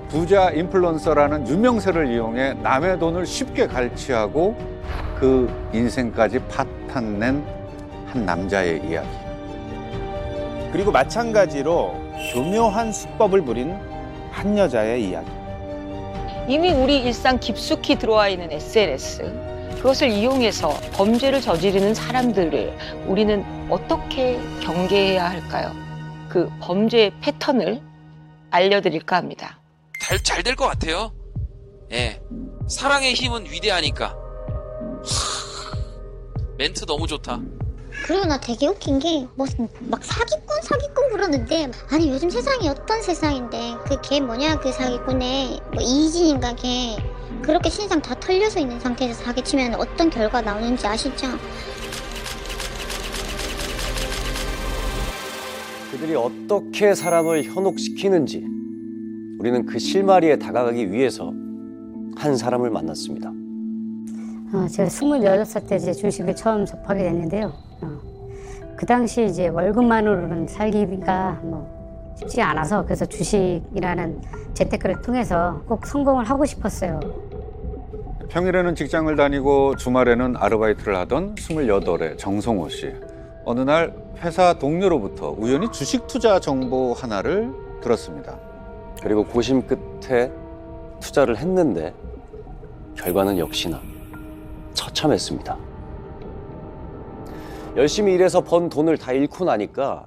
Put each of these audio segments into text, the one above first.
부자 인플루언서라는 유명세를 이용해 남의 돈을 쉽게 갈취하고 그 인생까지 파탄낸 한 남자의 이야기. 그리고 마찬가지로 교묘한 수법을 부린 한 여자의 이야기. 이미 우리 일상 깊숙이 들어와 있는 SNS, 그것을 이용해서 범죄를 저지르는 사람들을 우리는 어떻게 경계해야 할까요? 그 범죄의 패턴을 알려드릴까 합니다. 잘 될 것 같아요. 예. 사랑의 힘은 위대하니까. 멘트 너무 좋다. 그리고 나 되게 웃긴 게 막 사기꾼 그러는데, 아니 요즘 세상이 어떤 세상인데 그 걔 뭐냐, 그 사기꾼의 뭐 이진인가, 걔 그렇게 신상 다 털려서 있는 상태에서 사기치면 어떤 결과 나오는지 아시죠? 그들이 어떻게 사람을 현혹시키는지 우리는 그 실마리에 다가가기 위해서 한 사람을 만났습니다. 제가 26살 때 이제 주식을 처음 접하게 됐는데요. 그 당시 이제 월급만으로는 살기가 쉽지 않아서, 그래서 주식이라는 재테크를 통해서 꼭 성공을 하고 싶었어요. 평일에는 직장을 다니고 주말에는 아르바이트를 하던 28의 정성호 씨. 어느 날 회사 동료로부터 우연히 주식 투자 정보 하나를 들었습니다. 그리고 고심 끝에 투자를 했는데 결과는 역시나 처참했습니다. 열심히 일해서 번 돈을 다 잃고 나니까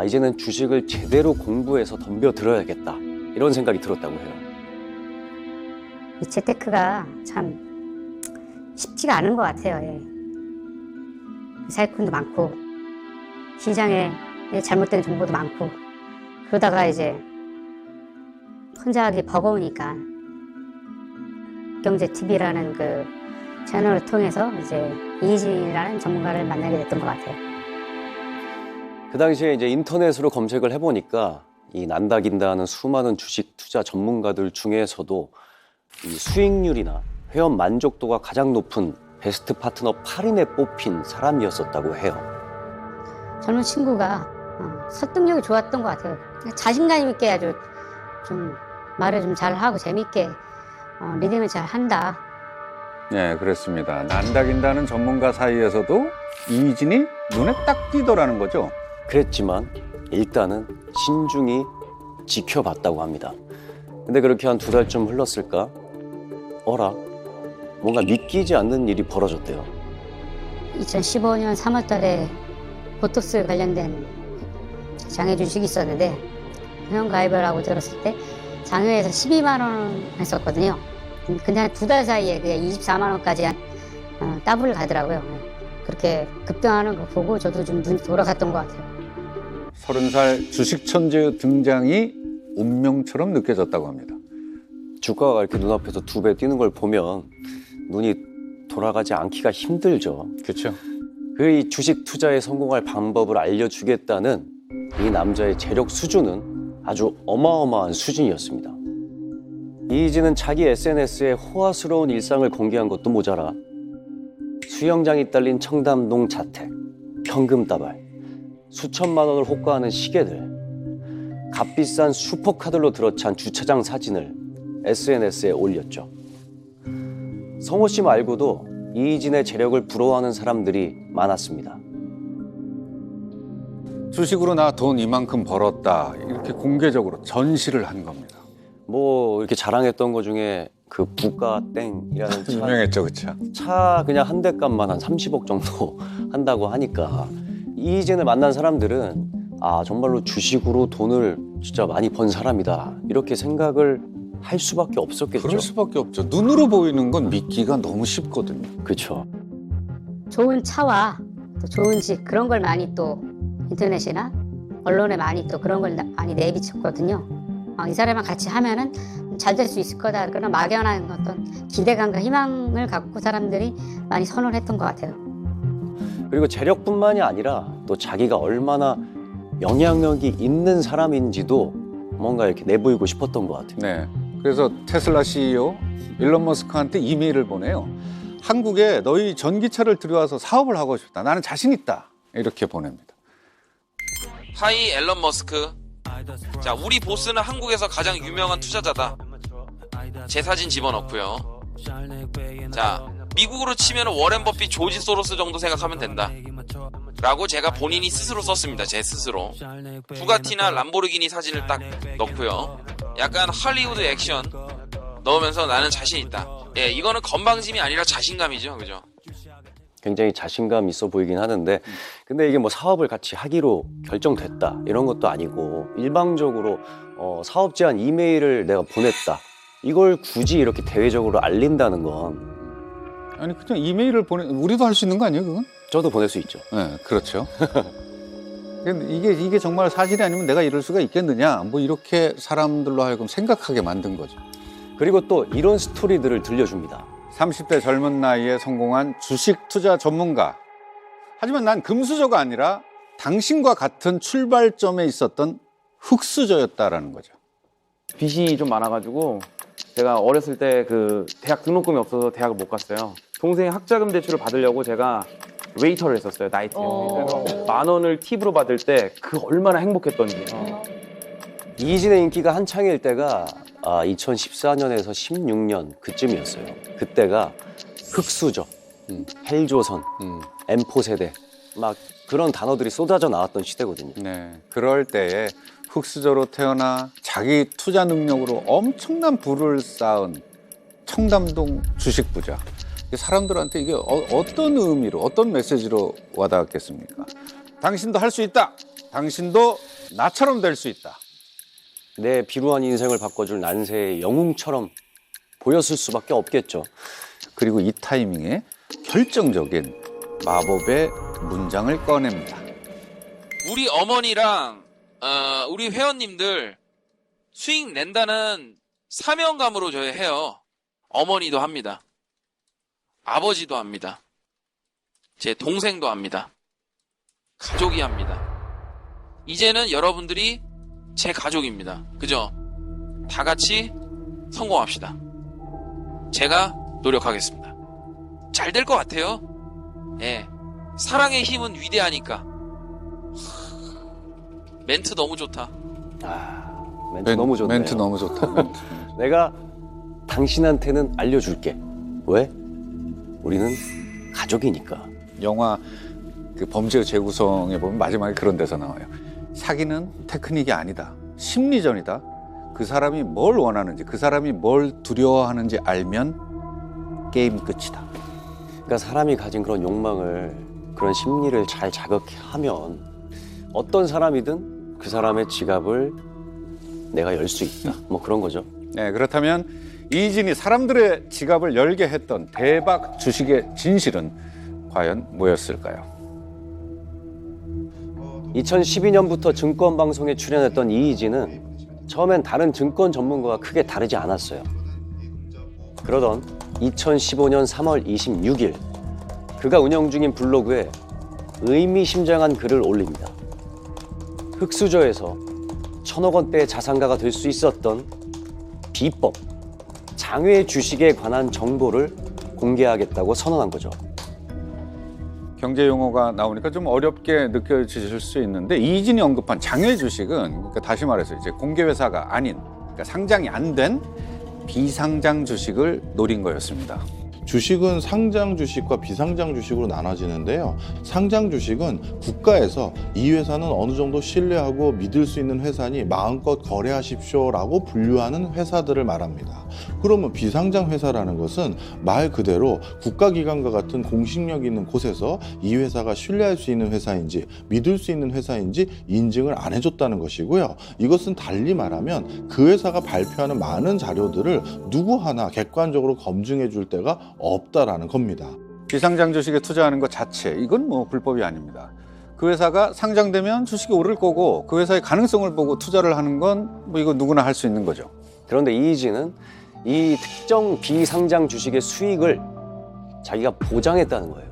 이제는 주식을 제대로 공부해서 덤벼들어야겠다, 이런 생각이 들었다고 해요. 이 재테크가 참 쉽지가 않은 것 같아요. 예. 사기꾼도 많고 시장에 잘못된 정보도 많고, 그러다가 이제 혼자 하기 버거우니까 경제TV라는 그 채널을 통해서 이제 이희진이라는 전문가를 만나게 됐던 것 같아요. 그 당시에 이제 인터넷으로 검색을 해보니까 이 난다긴다 하는 수많은 주식 투자 전문가들 중에서도 이 수익률이나 회원 만족도가 가장 높은 베스트 파트너 8인에 뽑힌 사람이었었다고 해요. 젊은 친구가 설득력이 좋았던 것 같아요. 자신감 있게 아주 좀 말을 좀 잘하고 재밌게 리딩을 잘 한다. 네, 그렇습니다. 난다긴다는 전문가 사이에서도 이진이 눈에 딱 띄더라는 거죠. 그랬지만 일단은 신중히 지켜봤다고 합니다. 근데 그렇게 한 2달쯤 흘렀을까? 뭔가 믿기지 않는 일이 벌어졌대요. 2015년 3월 달에 보톡스 관련된 장외 주식이 있었는데, 회원 가입을 하고 들었을 때 장외에서 12만 원 했었거든요. 근데 한 2달 사이에 그게 24만 원까지 더블을 가더라고요. 그렇게 급등하는 거 보고 저도 좀 눈이 돌아갔던 것 같아요. 30살 주식 천재 등장이 운명처럼 느껴졌다고 합니다. 주가가 이렇게 눈앞에서 2배 뛰는 걸 보면 눈이 돌아가지 않기가 힘들죠. 그렇죠. 이 주식 투자에 성공할 방법을 알려주겠다는 이 남자의 재력 수준은 아주 어마어마한 수준이었습니다. 이희진은 자기 SNS에 호화스러운 일상을 공개한 것도 모자라 수영장이 딸린 청담동 자택, 현금다발, 수천만 원을 호가하는 시계들, 값비싼 슈퍼카들로 들어찬 주차장 사진을 SNS에 올렸죠. 성호 씨 말고도 이희진의 재력을 부러워하는 사람들이 많았습니다. 주식으로 나 돈 이만큼 벌었다, 이렇게 공개적으로 전시를 한 겁니다. 이렇게 자랑했던 것 중에 그 부가땡이라는 유명했죠, 그쵸? 차 그냥 한 대 값만 한 30억 정도 한다고 하니까 이희진을 만난 사람들은 정말로 주식으로 돈을 진짜 많이 번 사람이다, 이렇게 생각을 할 수밖에 없었겠죠. 그럴 수밖에 없죠. 눈으로 보이는 건 믿기가 너무 쉽거든요. 그렇죠. 좋은 차와 또 좋은 집, 그런 걸 많이 또 인터넷이나 언론에 많이 또 그런 걸 많이 내비쳤거든요. 이 사람이랑 같이 하면은 잘 될 수 있을 거다, 그런 막연한 어떤 기대감과 희망을 갖고 사람들이 많이 선호를 했던 것 같아요. 그리고 재력뿐만이 아니라 또 자기가 얼마나 영향력이 있는 사람인지도 뭔가 이렇게 내보이고 싶었던 것 같아요. 네. 그래서 테슬라 CEO 일론 머스크한테 이메일을 보내요. 한국에 너희 전기차를 들여와서 사업을 하고 싶다. 나는 자신 있다. 이렇게 보냅니다. 하이 앨런 머스크. 자, 우리 보스는 한국에서 가장 유명한 투자자다. 제 사진 집어넣고요. 자, 미국으로 치면 워렌 버핏, 조지 소로스 정도 생각하면 된다. 라고 제가 본인이 스스로 썼습니다. 제 스스로. 부가티나 람보르기니 사진을 딱 넣고요. 약간 할리우드 액션 넣으면서 나는 자신 있다. 예, 이거는 건방짐이 아니라 자신감이죠. 그죠? 굉장히 자신감 있어 보이긴 하는데 근데 이게 뭐 사업을 같이 하기로 결정됐다 이런 것도 아니고 일방적으로 사업 제안 이메일을 내가 보냈다. 이걸 굳이 이렇게 대외적으로 알린다는 건 아니 그냥 이메일을 우리도 할 수 있는 거 아니에요, 그건? 저도 보낼 수 있죠. 네, 그렇죠. 근데 이게 정말 사실이 아니면 내가 이럴 수가 있겠느냐? 뭐 이렇게 사람들로 하여금 생각하게 만든 거죠. 그리고 또 이런 스토리들을 들려줍니다. 30대 젊은 나이에 성공한 주식 투자 전문가. 하지만 난 금수저가 아니라 당신과 같은 출발점에 있었던 흙수저였다라는 거죠. 빚이 좀 많아가지고 제가 어렸을 때 그 대학 등록금이 없어서 대학을 못 갔어요. 동생이 학자금 대출을 받으려고 제가 웨이터를 했었어요, 나이트. 그래서 10,000원을 팁으로 받을 때 그 얼마나 행복했던지. 이진의 인기가 한창일 때가 2014년에서 16년 그쯤이었어요. 그때가 흑수저, 헬조선, M4 세대 막 그런 단어들이 쏟아져 나왔던 시대거든요. 네, 그럴 때에 흑수저로 태어나 자기 투자 능력으로 엄청난 부를 쌓은 청담동 주식 부자. 사람들한테 이게 어떤 의미로, 어떤 메시지로 와닿았겠습니까? 당신도 할 수 있다. 당신도 나처럼 될 수 있다. 내 비루한 인생을 바꿔줄 난세의 영웅처럼 보였을 수밖에 없겠죠. 그리고 이 타이밍에 결정적인 마법의 문장을 꺼냅니다. 우리 어머니랑 우리 회원님들 수익 낸다는 사명감으로 저희 해요. 어머니도 합니다. 아버지도 합니다. 제 동생도 합니다. 가족이 합니다. 이제는 여러분들이 제 가족입니다. 그죠? 다 같이 성공합시다. 제가 노력하겠습니다. 잘 될 것 같아요. 예. 사랑의 힘은 위대하니까. 멘트 너무 좋다. 멘트 너무 좋네요. 멘트 너무 좋다. 내가 당신한테는 알려줄게. 왜? 우리는 가족이니까. 영화 그 범죄의 재구성에 보면 마지막에 그런 데서 나와요. 사기는 테크닉이 아니다. 심리전이다. 그 사람이 뭘 원하는지, 그 사람이 뭘 두려워하는지 알면 게임 끝이다. 그러니까 사람이 가진 그런 욕망을, 그런 심리를 잘 자극하면 어떤 사람이든 그 사람의 지갑을 내가 열 수 있다. 뭐 그런 거죠. 네, 그렇다면 이진이 사람들의 지갑을 열게 했던 대박 주식의 진실은 과연 뭐였을까요? 2012년부터 증권방송에 출연했던 이희진은 처음엔 다른 증권 전문가와 크게 다르지 않았어요. 그러던 2015년 3월 26일 그가 운영 중인 블로그에 의미심장한 글을 올립니다. 흑수저에서 1,000억 원대의 자산가가 될 수 있었던 비법, 장외 주식에 관한 정보를 공개하겠다고 선언한 거죠. 경제 용어가 나오니까 좀 어렵게 느껴지실 수 있는데 이진이 언급한 장외 주식은 그러니까 다시 말해서 이제 공개 회사가 아닌 그러니까 상장이 안 된 비상장 주식을 노린 거였습니다. 주식은 상장 주식과 비상장 주식으로 나눠지는데요. 상장 주식은 국가에서 이 회사는 어느 정도 신뢰하고 믿을 수 있는 회사니 마음껏 거래하십시오라고 분류하는 회사들을 말합니다. 그러면 비상장 회사라는 것은 말 그대로 국가기관과 같은 공식력 있는 곳에서 이 회사가 신뢰할 수 있는 회사인지 믿을 수 있는 회사인지 인증을 안 해줬다는 것이고요. 이것은 달리 말하면 그 회사가 발표하는 많은 자료들을 누구 하나 객관적으로 검증해 줄 때가 없다라는 겁니다. 비상장 주식에 투자하는 것 자체 이건 뭐 불법이 아닙니다. 그 회사가 상장되면 주식이 오를 거고 그 회사의 가능성을 보고 투자를 하는 건 뭐 이거 누구나 할 수 있는 거죠. 그런데 이희진은 이 특정 비상장 주식의 수익을 자기가 보장했다는 거예요.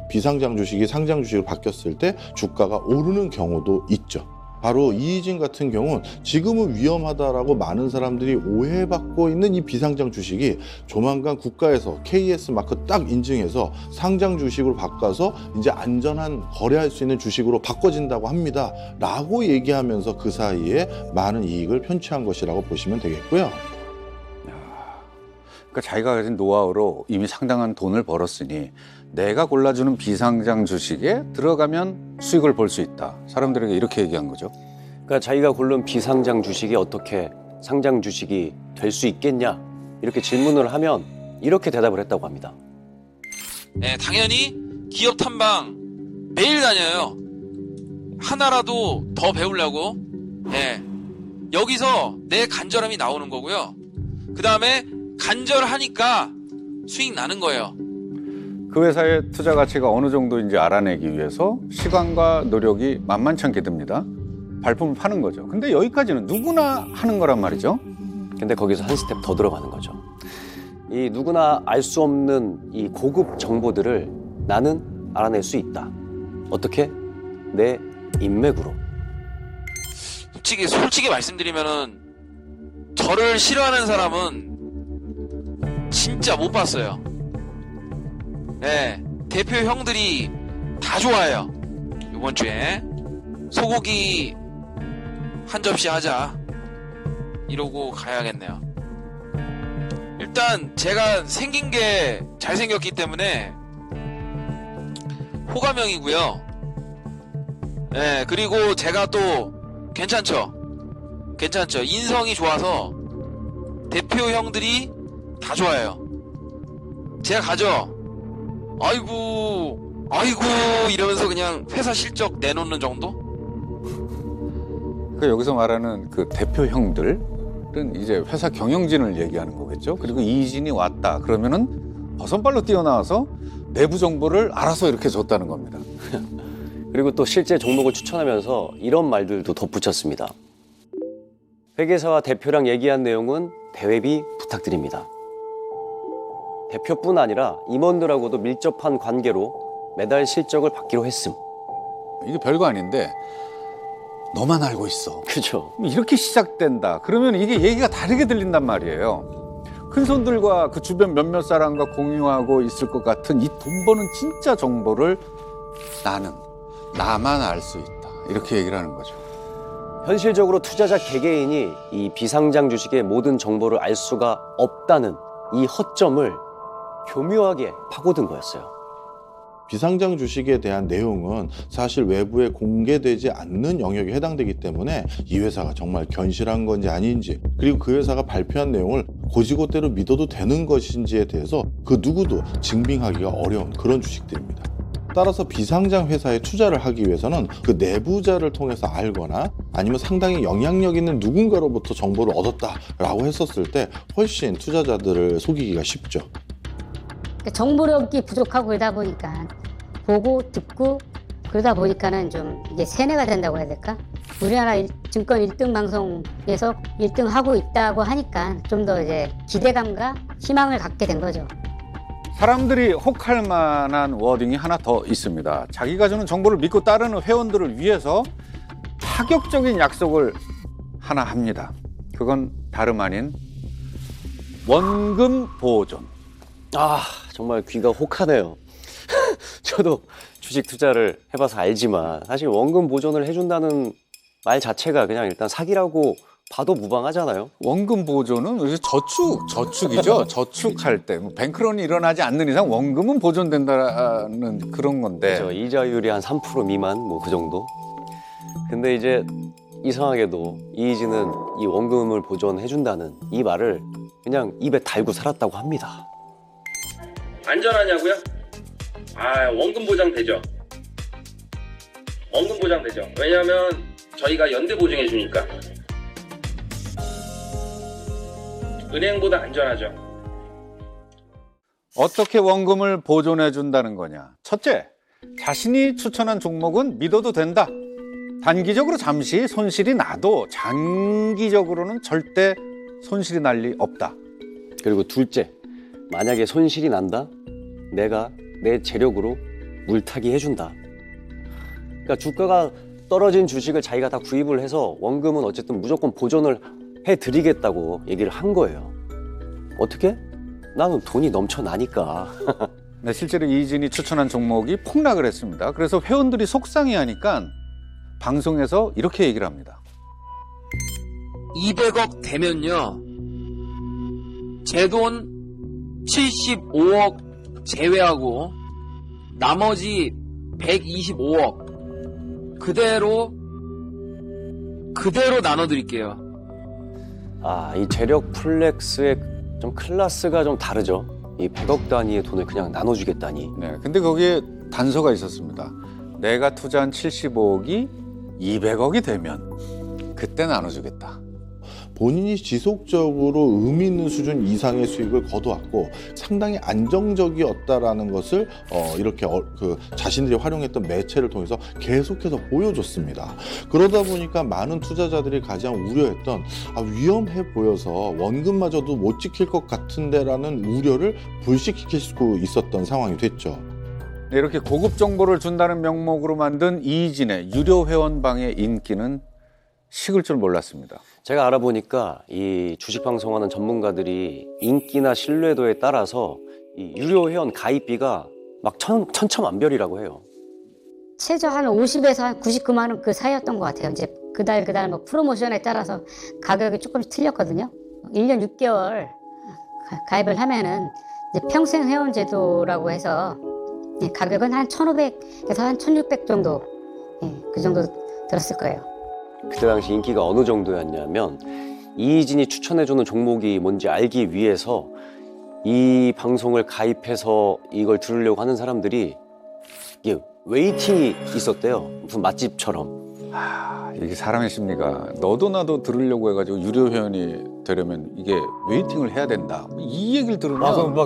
비상장 주식이 상장 주식으로 바뀌었을 때 주가가 오르는 경우도 있죠. 바로 이희진 같은 경우는 지금은 위험하다라고 많은 사람들이 오해받고 있는 이 비상장 주식이 조만간 국가에서 KS 마크 딱 인증해서 상장 주식으로 바꿔서 이제 안전한 거래할 수 있는 주식으로 바꿔진다고 합니다. 라고 얘기하면서 그 사이에 많은 이익을 편취한 것이라고 보시면 되겠고요. 그러니까 자기가 가진 노하우로 이미 상당한 돈을 벌었으니 내가 골라주는 비상장 주식에 들어가면 수익을 볼 수 있다. 사람들에게 이렇게 얘기한 거죠. 그러니까 자기가 고른 비상장 주식이 어떻게 상장 주식이 될 수 있겠냐 이렇게 질문을 하면 이렇게 대답을 했다고 합니다. 네, 당연히 기업 탐방 매일 다녀요. 하나라도 더 배우려고. 네, 여기서 내 간절함이 나오는 거고요. 그 다음에 간절하니까 수익 나는 거예요. 그 회사의 투자 가치가 어느 정도인지 알아내기 위해서 시간과 노력이 만만치 않게 듭니다. 발품을 파는 거죠. 근데 여기까지는 누구나 하는 거란 말이죠. 근데 거기서 한 스텝 더 들어가는 거죠. 이 누구나 알 수 없는 이 고급 정보들을 나는 알아낼 수 있다. 어떻게? 내 인맥으로. 솔직히 말씀드리면은 저를 싫어하는 사람은 진짜 못 봤어요. 네, 대표 형들이 다 좋아해요. 이번 주에 소고기 한 접시 하자 이러고 가야겠네요. 일단 제가 생긴 게 잘생겼기 때문에 호감형이고요. 네, 그리고 제가 또 괜찮죠? 인성이 좋아서 대표 형들이 다 좋아해요. 제가 가죠. 아이고 이러면서 그냥 회사 실적 내놓는 정도? 그러니까 여기서 말하는 그 대표 형들은 이제 회사 경영진을 얘기하는 거겠죠. 그리고 이희진이 왔다 그러면은 버선발로 뛰어나와서 내부 정보를 알아서 이렇게 줬다는 겁니다. 그리고 또 실제 종목을 추천하면서 이런 말들도 덧붙였습니다. 회계사와 대표랑 얘기한 내용은 대회비 부탁드립니다. 대표뿐 아니라 임원들하고도 밀접한 관계로 매달 실적을 받기로 했음. 이게 별거 아닌데 너만 알고 있어. 그죠? 이렇게 시작된다. 그러면 이게 얘기가 다르게 들린단 말이에요. 큰손들과 그 주변 몇몇 사람과 공유하고 있을 것 같은 이 돈 버는 진짜 정보를 나만 알 수 있다. 이렇게 얘기를 하는 거죠. 현실적으로 투자자 개개인이 이 비상장 주식의 모든 정보를 알 수가 없다는 이 허점을 교묘하게 파고든 거였어요. 비상장 주식에 대한 내용은 사실 외부에 공개되지 않는 영역에 해당되기 때문에 이 회사가 정말 견실한 건지 아닌지, 그리고 그 회사가 발표한 내용을 고지고대로 믿어도 되는 것인지에 대해서 그 누구도 증빙하기가 어려운 그런 주식들입니다. 따라서 비상장 회사에 투자를 하기 위해서는 그 내부자를 통해서 알거나 아니면 상당히 영향력 있는 누군가로부터 정보를 얻었다라고 했었을 때 훨씬 투자자들을 속이기가 쉽죠. 정보력이 부족하고 그러다 보니까 보고 듣고 그러다 보니까는 좀 이게 세뇌가 된다고 해야 될까? 우리나라 증권 1등 방송에서 1등 하고 있다고 하니까 좀 더 이제 기대감과 희망을 갖게 된 거죠. 사람들이 혹할 만한 워딩이 하나 더 있습니다. 자기가 주는 정보를 믿고 따르는 회원들을 위해서 파격적인 약속을 하나 합니다. 그건 다름 아닌 원금 보존. 아, 정말 귀가 혹하네요. 저도 주식 투자를 해봐서 알지만 사실 원금 보존을 해준다는 말 자체가 그냥 일단 사기라고 봐도 무방하잖아요. 원금 보존은 저축이죠. 저축할 때 뱅크런이 일어나지 않는 이상 원금은 보존된다는 그런 건데. 그렇죠. 이자율이 한 3% 미만 뭐 그 정도. 근데 이제 이상하게도 이희진은 이 원금을 보존해준다는 이 말을 그냥 입에 달고 살았다고 합니다. 안전하냐고요? 아, 원금 보장 되죠. 원금 보장 되죠. 왜냐하면 저희가 연대 보증해 주니까. 은행보다 안전하죠. 어떻게 원금을 보존해 준다는 거냐? 첫째, 자신이 추천한 종목은 믿어도 된다. 단기적으로 잠시 손실이 나도 장기적으로는 절대 손실이 날 리 없다. 그리고 둘째, 만약에 손실이 난다? 내가 내 재력으로 물타기 해준다. 그러니까 주가가 떨어진 주식을 자기가 다 구입을 해서 원금은 어쨌든 무조건 보존을 해드리겠다고 얘기를 한 거예요. 어떻게? 나는 돈이 넘쳐나니까. 네, 실제로 이진이 추천한 종목이 폭락을 했습니다. 그래서 회원들이 속상해하니까 방송에서 이렇게 얘기를 합니다. 200억 되면요, 제 돈 75억 제외하고 나머지 125억 그대로 나눠드릴게요. 아, 이 재력 플렉스의 좀 클래스가 좀 다르죠. 이 100억 단위의 돈을 그냥 나눠주겠다니. 네, 근데 거기에 단서가 있었습니다. 내가 투자한 75억이 200억이 되면 그때 나눠주겠다. 본인이 지속적으로 의미 있는 수준 이상의 수익을 거두었고 상당히 안정적이었다라는 것을 이렇게 자신들이 활용했던 매체를 통해서 계속해서 보여줬습니다. 그러다 보니까 많은 투자자들이 가장 우려했던 위험해 보여서 원금마저도 못 지킬 것 같은데라는 우려를 불식시킬 수 있었던 상황이 됐죠. 네, 이렇게 고급 정보를 준다는 명목으로 만든 이진의 유료 회원방의 인기는 식을 줄 몰랐습니다. 제가 알아보니까 이 주식 방송하는 전문가들이 인기나 신뢰도에 따라서 이 유료 회원 가입비가 막 천차만별이라고 해요. 최저 한 50에서 한 99만 원 그 사이였던 것 같아요. 이제 그달 뭐 프로모션에 따라서 가격이 조금씩 틀렸거든요. 1년 6개월 가입을 하면은 이제 평생 회원 제도라고 해서 가격은 한 1,500에서 한 1,600 정도, 그 정도 들었을 거예요. 그때 당시 인기가 어느 정도였냐면 이진이 추천해주는 종목이 뭔지 알기 위해서 이 방송을 가입해서 이걸 들으려고 하는 사람들이 이게 웨이팅이 있었대요. 무슨 맛집처럼. 이게 사람의 심리가 너도 나도 들으려고 해가지고 유료 회원이 되려면 이게 웨이팅을 해야 된다. 이 얘기를 들으면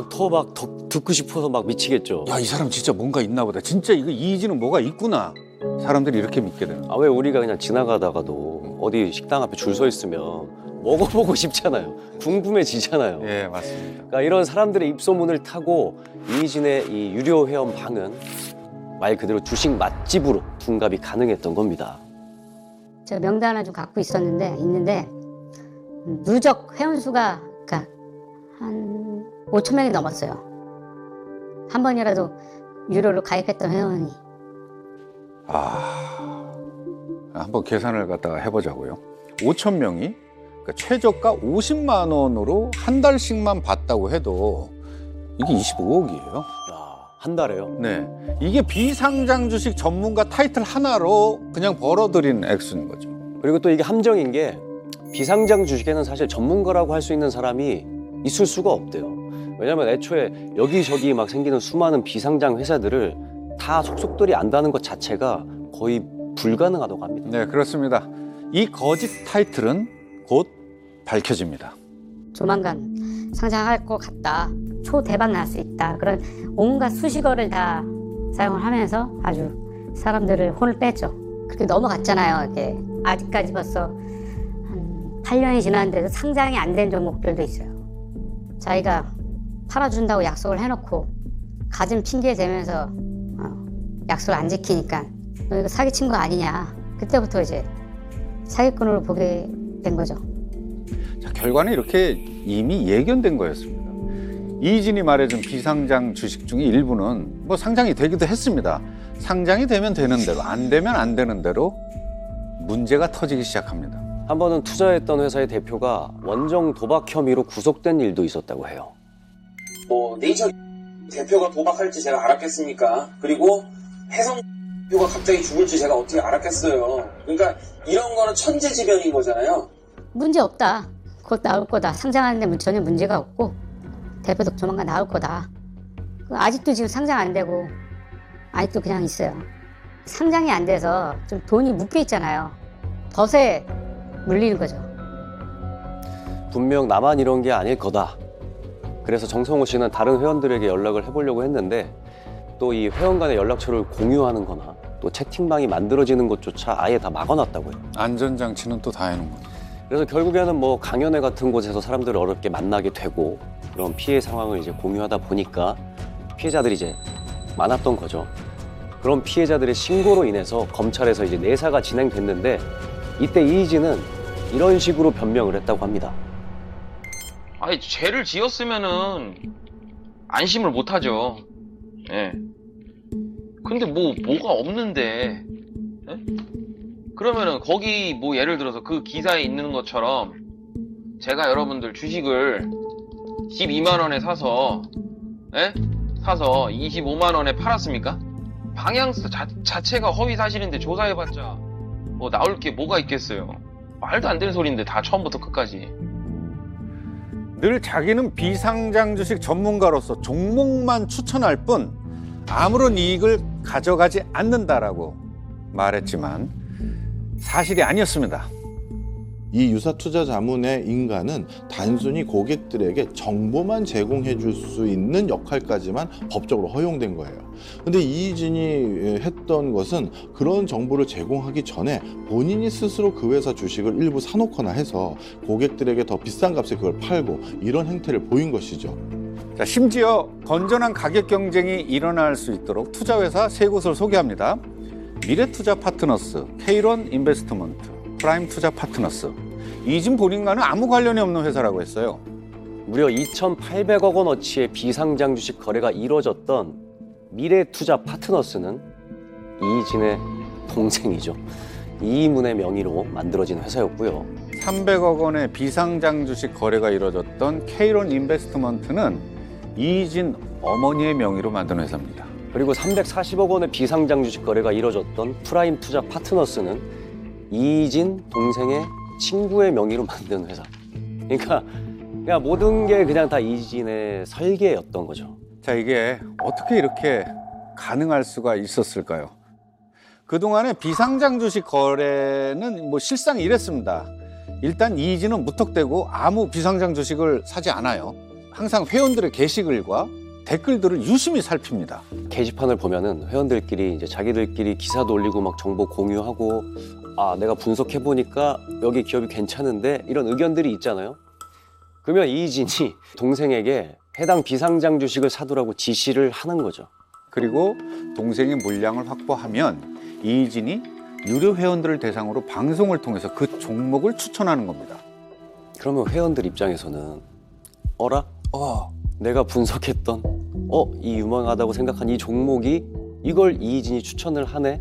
더 듣고 싶어서 막 미치겠죠. 야, 이 사람 진짜 뭔가 있나 보다. 진짜 이거 이진은 뭐가 있구나. 사람들이 이렇게 믿게 되는 거예요. 왜 우리가 그냥 지나가다가도 어디 식당 앞에 줄 서 있으면 먹어보고 싶잖아요. 궁금해지잖아요. 예, 맞습니다. 그러니까 이런 사람들의 입소문을 타고 이진의 이 유료 회원 방은 말 그대로 주식 맛집으로 둔갑이 가능했던 겁니다. 제가 명단을 좀 갖고 있는데 누적 회원수가 그러니까 한 5천 명이 넘었어요. 한 번이라도 유료로 가입했던 회원이. 한번 계산을 갖다가 해보자고요. 5천 명이 그러니까 최저가 50만 원으로 한 달씩만 받다고 해도 이게 25억이에요. 한 달에요? 네, 이게 비상장 주식 전문가 타이틀 하나로 그냥 벌어들인 액수인 거죠. 그리고 또 이게 함정인 게 비상장 주식에는 사실 전문가라고 할 수 있는 사람이 있을 수가 없대요. 왜냐면 애초에 여기저기 막 생기는 수많은 비상장 회사들을 다 속속들이 안다는 것 자체가 거의 불가능하다고 합니다. 네, 그렇습니다. 이 거짓 타이틀은 곧 밝혀집니다. 조만간 상장할 것 같다. 초대박 날 수 있다. 그런 온갖 수식어를 다 사용을 하면서 아주 사람들을 혼을 뺐죠. 그렇게 넘어갔잖아요. 이렇게 아직까지 벌써 한 8년이 지났는데도 상장이 안 된 종목들도 있어요. 자기가 팔아준다고 약속을 해놓고 가진 핑계 대면서 약속을 안 지키니까 너 이거 사기친 거 아니냐. 그때부터 이제 사기꾼으로 보게 된 거죠. 자, 결과는 이렇게 이미 예견된 거였습니다. 이진이 말해준 비상장 주식 중에 일부는 뭐 상장이 되기도 했습니다. 상장이 되면 되는 대로, 안 되면 안 되는 대로 문제가 터지기 시작합니다. 한 번은 투자했던 회사의 대표가 원정 도박 혐의로 구속된 일도 있었다고 해요. 네이처 대표가 도박할지 제가 알았겠습니까? 그리고 혜성 대표가 갑자기 죽을지 제가 어떻게 알았겠어요? 그러니까 이런 거는 천재지변인 거잖아요. 문제 없다. 곧 나올 거다. 상장하는데 전혀 문제가 없고 대표도 조만간 나올 거다. 아직도 지금 상장 안 되고 아직도 그냥 있어요. 상장이 안 돼서 좀 돈이 묶여 있잖아요. 덫에 물리는 거죠. 분명 나만 이런 게 아닐 거다. 그래서 정성호 씨는 다른 회원들에게 연락을 해보려고 했는데 또 이 회원 간의 연락처를 공유하는 거나 또 채팅방이 만들어지는 것조차 아예 다 막아놨다고요. 안전장치는 또 다 해놓은 거예요. 그래서 결국에는 뭐 강연회 같은 곳에서 사람들을 어렵게 만나게 되고 그런 피해 상황을 이제 공유하다 보니까 피해자들이 이제 많았던 거죠. 그런 피해자들의 신고로 인해서 검찰에서 이제 내사가 진행됐는데 이때 이희진은 이런 식으로 변명을 했다고 합니다. 아니 죄를 지었으면은 안심을 못하죠. 예. 근데 뭐가 없는데, 예? 그러면은 거기 뭐 예를 들어서 그 기사에 있는 것처럼 제가 여러분들 주식을 12만 원에 사서, 예? 사서 25만 원에 팔았습니까? 방향수 자체가 허위 사실인데 조사해봤자 뭐 나올 게 뭐가 있겠어요. 말도 안 되는 소리인데 다 처음부터 끝까지. 늘 자기는 비상장 주식 전문가로서 종목만 추천할 뿐 아무런 이익을 가져가지 않는다라고 말했지만 사실이 아니었습니다. 이 유사투자자문의 인간은 단순히 고객들에게 정보만 제공해 줄 수 있는 역할까지만 법적으로 허용된 거예요. 근데 이희진이 했던 것은 그런 정보를 제공하기 전에 본인이 스스로 그 회사 주식을 일부 사놓거나 해서 고객들에게 더 비싼 값에 그걸 팔고 이런 행태를 보인 것이죠. 자, 심지어 건전한 가격 경쟁이 일어날 수 있도록 투자회사 세 곳을 소개합니다. 미래투자 파트너스, K론 인베스트먼트, 프라임 투자 파트너스. 이희진 본인과는 아무 관련이 없는 회사라고 했어요. 무려 2,800억 원어치의 비상장 주식 거래가 이루어졌던 미래투자 파트너스는 이희진의 동생이죠. 이문의 명의로 만들어진 회사였고요. 300억 원의 비상장 주식 거래가 이루어졌던 K론 인베스트먼트는 이희진 어머니의 명의로 만든 회사입니다. 그리고 340억 원의 비상장 주식 거래가 이루어졌던 프라임 투자 파트너스는 이희진 동생의 친구의 명의로 만든 회사. 그러니까 모든 게 그냥 다 이희진의 설계였던 거죠. 자, 이게 어떻게 이렇게 가능할 수가 있었을까요? 그동안의 비상장 주식 거래는 뭐 실상 이랬습니다. 일단 이희진은 무턱대고 아무 비상장 주식을 사지 않아요. 항상 회원들의 게시글과 댓글들을 유심히 살핍니다. 게시판을 보면은 회원들끼리 이제 자기들끼리 기사도 올리고 막 정보 공유하고 아, 내가 분석해 보니까 여기 기업이 괜찮은데 이런 의견들이 있잖아요. 그러면 이희진이 동생에게 해당 비상장 주식을 사두라고 지시를 하는 거죠. 그리고 동생이 물량을 확보하면 이희진이 유료 회원들을 대상으로 방송을 통해서 그 종목을 추천하는 겁니다. 그러면 회원들 입장에서는 어라? 내가 분석했던 이 유망하다고 생각한 이 종목이 이걸 이희진이 추천을 하네?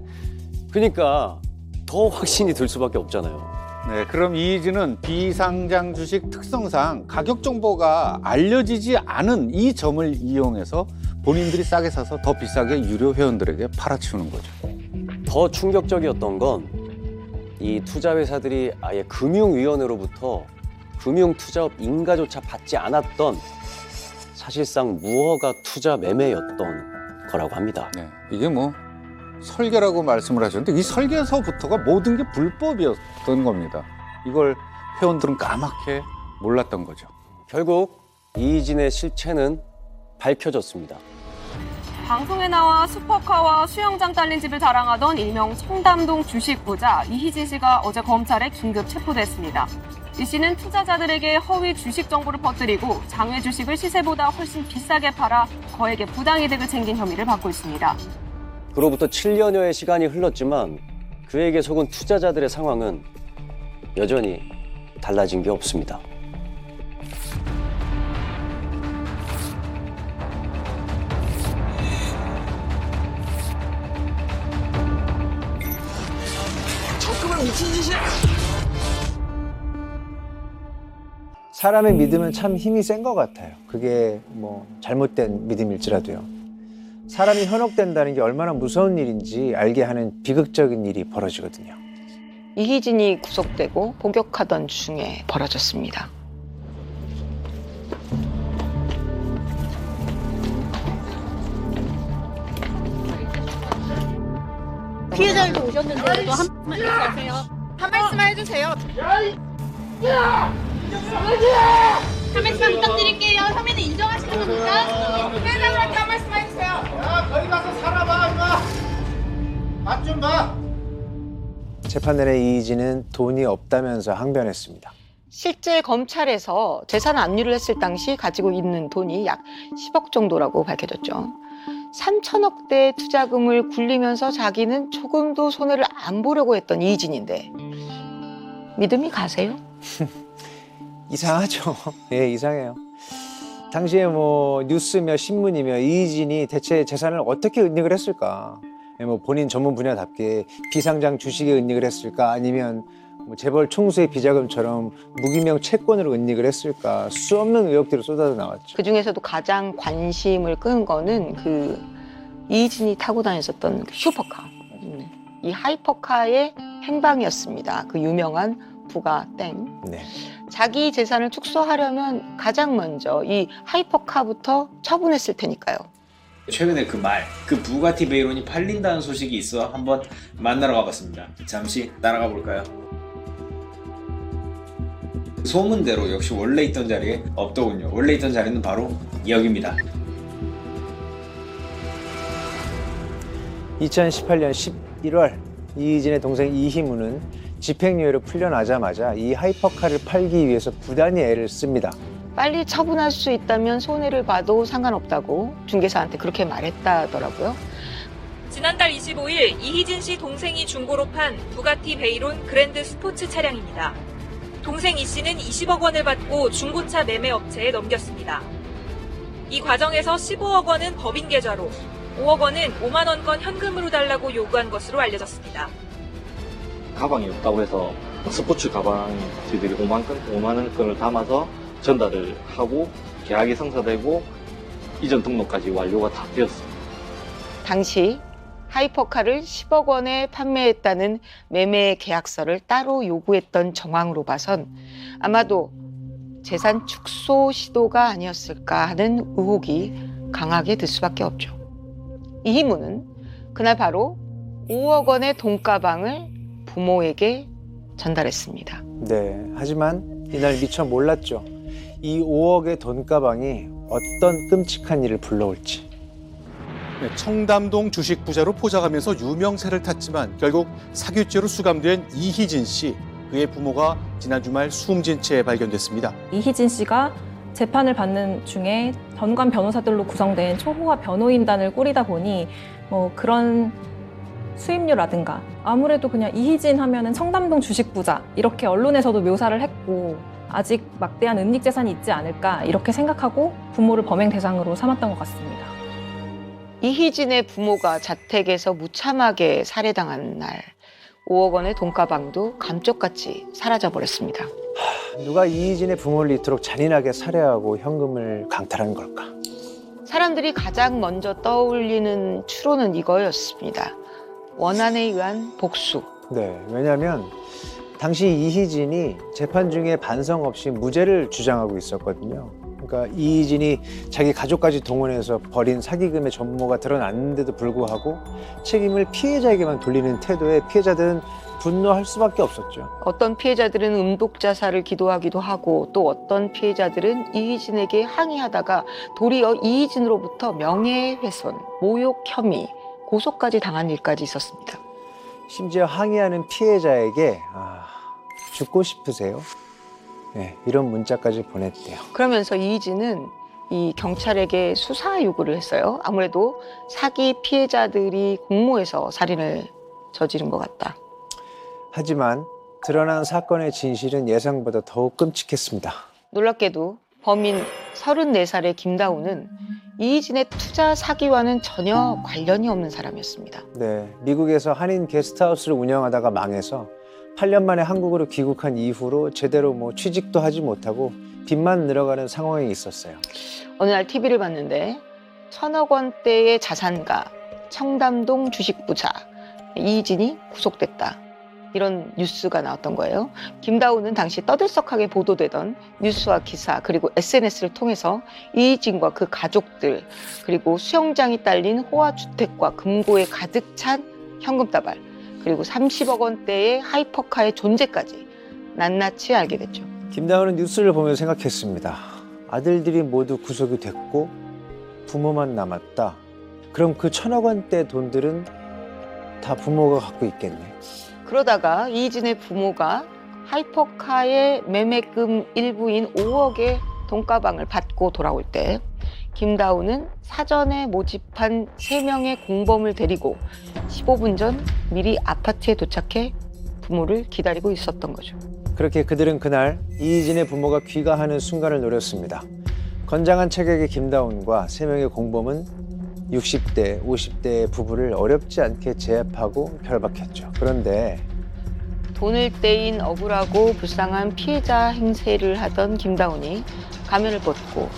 그러니까 더 확신이 들 수밖에 없잖아요. 네, 그럼 이희진은 비상장 주식 특성상 가격 정보가 알려지지 않은 이 점을 이용해서 본인들이 싸게 사서 더 비싸게 유료 회원들에게 팔아치우는 거죠. 더 충격적이었던 건 이 투자회사들이 아예 금융위원회로부터 금융투자업 인가조차 받지 않았던 사실상 무허가 투자 매매였던 거라고 합니다. 네, 이게 뭐 설계라고 말씀을 하셨는데 이 설계서부터가 모든 게 불법이었던 겁니다. 이걸 회원들은 까맣게 몰랐던 거죠. 결국 이희진의 실체는 밝혀졌습니다. 방송에 나와 슈퍼카와 수영장 딸린 집을 자랑하던 일명 청담동 주식부자 이희진 씨가 어제 검찰에 긴급 체포됐습니다. 이 씨는 투자자들에게 허위 주식 정보를 퍼뜨리고 장외 주식을 시세보다 훨씬 비싸게 팔아 거액의 부당이득을 챙긴 혐의를 받고 있습니다. 그로부터 7년여의 시간이 흘렀지만 그에게 속은 투자자들의 상황은 여전히 달라진 게 없습니다. 적금을 미친 짓이야. 사람의 믿음은 참 힘이 센 것 같아요. 그게 뭐 잘못된 믿음일지라도요. 사람이 현혹된다는 게 얼마나 무서운 일인지 알게 하는 비극적인 일이 벌어지거든요. 이희진이 구속되고 복역하던 중에 벌어졌습니다. 피해자들도 오셨는데도 한 말씀 하세요. 한 말씀 해주세요. 한 말씀 부탁드릴게요. 혐의는 인정하시는 겁니까? 피해자들한테 한 말씀 해주세요. 야, 거기 가서 살아봐, 임마. 맛 좀 봐. 재판 내내 이희진은 돈이 없다면서 항변했습니다. 실제 검찰에서 재산 압류를 했을 당시 가지고 있는 돈이 약 10억 정도라고 밝혀졌죠. 3천억대 투자금을 굴리면서 자기는 조금도 손해를 안 보려고 했던 이희진인데 믿음이 가세요? 이상하죠. 예, 이상해요. 당시에 뭐 뉴스며 신문이며 이희진이 대체 재산을 어떻게 은닉을 했을까? 예, 뭐 본인 전문 분야답게 비상장 주식에 은닉을 했을까? 아니면 뭐 재벌 총수의 비자금처럼 무기명 채권으로 은닉을 했을까? 수없는 의혹들이 쏟아져 나왔죠. 그 중에서도 가장 관심을 끈 거는 그 이희진이 타고 다녔었던 그 슈퍼카. 이 하이퍼카의 행방이었습니다. 그 유명한 부가 땡. 네. 자기 재산을 축소하려면 가장 먼저 이 하이퍼카부터 처분했을 테니까요. 최근에 그 부가티 베이론이 팔린다는 소식이 있어 한번 만나러 가봤습니다. 잠시 따라가 볼까요? 소문대로 역시 원래 있던 자리에 없더군요. 원래 있던 자리는 바로 여기입니다. 2018년 11월 이희진의 동생 이희무는 집행유예로 풀려나자마자 이 하이퍼카를 팔기 위해서 부단히 애를 씁니다. 빨리 처분할 수 있다면 손해를 봐도 상관없다고 중개사한테 그렇게 말했다더라고요. 지난달 25일 이희진 씨 동생이 중고로 판 부가티 베이론 그랜드 스포츠 차량입니다. 동생 이 씨는 20억 원을 받고 중고차 매매 업체에 넘겼습니다. 이 과정에서 15억 원은 법인 계좌로, 5억 원은 5만 원권 현금으로 달라고 요구한 것으로 알려졌습니다. 가방이 없다고 해서 스포츠 가방 저희들이 5만 원권을 담아서 전달을 하고 계약이 성사되고 이전 등록까지 완료가 다 되었습니다. 당시 하이퍼카를 10억 원에 판매했다는 매매 계약서를 따로 요구했던 정황으로 봐선 아마도 재산 축소 시도가 아니었을까 하는 의혹이 강하게 들 수밖에 없죠. 이희무는 그날 바로 5억 원의 돈가방을 부모에게 전달했습니다. 네, 하지만 이날 미처 몰랐죠. 이 5억의 돈가방이 어떤 끔찍한 일을 불러올지. 네, 청담동 주식 부자로 포장하면서 유명세를 탔지만 결국 사기죄로 수감된 이희진 씨, 그의 부모가 지난 주말 숨진 채 발견됐습니다. 이희진 씨가 재판을 받는 중에 전관 변호사들로 구성된 초호화 변호인단을 꾸리다 보니 뭐 그런 수임료라든가 아무래도 그냥 이희진 하면은 청담동 주식 부자 이렇게 언론에서도 묘사를 했고 아직 막대한 은닉 재산이 있지 않을까 이렇게 생각하고 부모를 범행 대상으로 삼았던 것 같습니다. 이희진의 부모가 자택에서 무참하게 살해당한 날 5억 원의 돈가방도 감쪽같이 사라져버렸습니다. 누가 이희진의 부모를 이토록 잔인하게 살해하고 현금을 강탈한 걸까? 사람들이 가장 먼저 떠올리는 추론은 이거였습니다. 원한에 의한 복수. 네, 왜냐하면 당시 이희진이 재판 중에 반성 없이 무죄를 주장하고 있었거든요. 그러니까 이희진이 자기 가족까지 동원해서 벌인 사기금의 전모가 드러났는데도 불구하고 책임을 피해자에게만 돌리는 태도에 피해자들은 분노할 수밖에 없었죠. 어떤 피해자들은 음독자살을 기도하기도 하고 또 어떤 피해자들은 이희진에게 항의하다가 도리어 이희진으로부터 명예훼손, 모욕 혐의, 고소까지 당한 일까지 있었습니다. 심지어 항의하는 피해자에게 죽고 싶으세요? 네, 이런 문자까지 보냈대요. 그러면서 이희진은 이 경찰에게 수사 요구를 했어요. 아무래도 사기 피해자들이 공모해서 살인을 저지른 것 같다. 하지만 드러난 사건의 진실은 예상보다 더욱 끔찍했습니다. 놀랍게도 범인 34살의 김다우는 이희진의 투자 사기와는 전혀 관련이 없는 사람이었습니다. 네, 미국에서 한인 게스트하우스를 운영하다가 망해서 8년 만에 한국으로 귀국한 이후로 제대로 취직도 하지 못하고 빚만 늘어가는 상황에 있었어요. 어느 날 TV를 봤는데 1,000억 원대의 자산가, 청담동 주식부자 이희진이 구속됐다. 이런 뉴스가 나왔던 거예요. 김다우는 당시 떠들썩하게 보도되던 뉴스와 기사 그리고 SNS를 통해서 이희진과 그 가족들 그리고 수영장이 딸린 호화주택과 금고에 가득 찬 현금다발 그리고 30억 원대의 하이퍼카의 존재까지 낱낱이 알게 됐죠. 김다우는 뉴스를 보면서 생각했습니다. 아들들이 모두 구속이 됐고 부모만 남았다. 그럼 그 1,000억 원대 돈들은 다 부모가 갖고 있겠네. 그러다가 이희진의 부모가 하이퍼카의 매매금 일부인 5억의 돈가방을 받고 돌아올 때 김다우는 사전에 모집한 3명의 공범을 데리고 15분 전 미리 아파트에 도착해 부모를 기다리고 있었던 거죠. 그렇게 그들은 그날 이희진의 부모가 귀가하는 순간을 노렸습니다. 건장한 체격의 김다운과 3명의 공범은 60대, 50대의 부부를 어렵지 않게 제압하고 결박했죠. 그런데 돈을 떼인 억울하고 불쌍한 피해자 행세를 하던 김다운이 가면을 벗고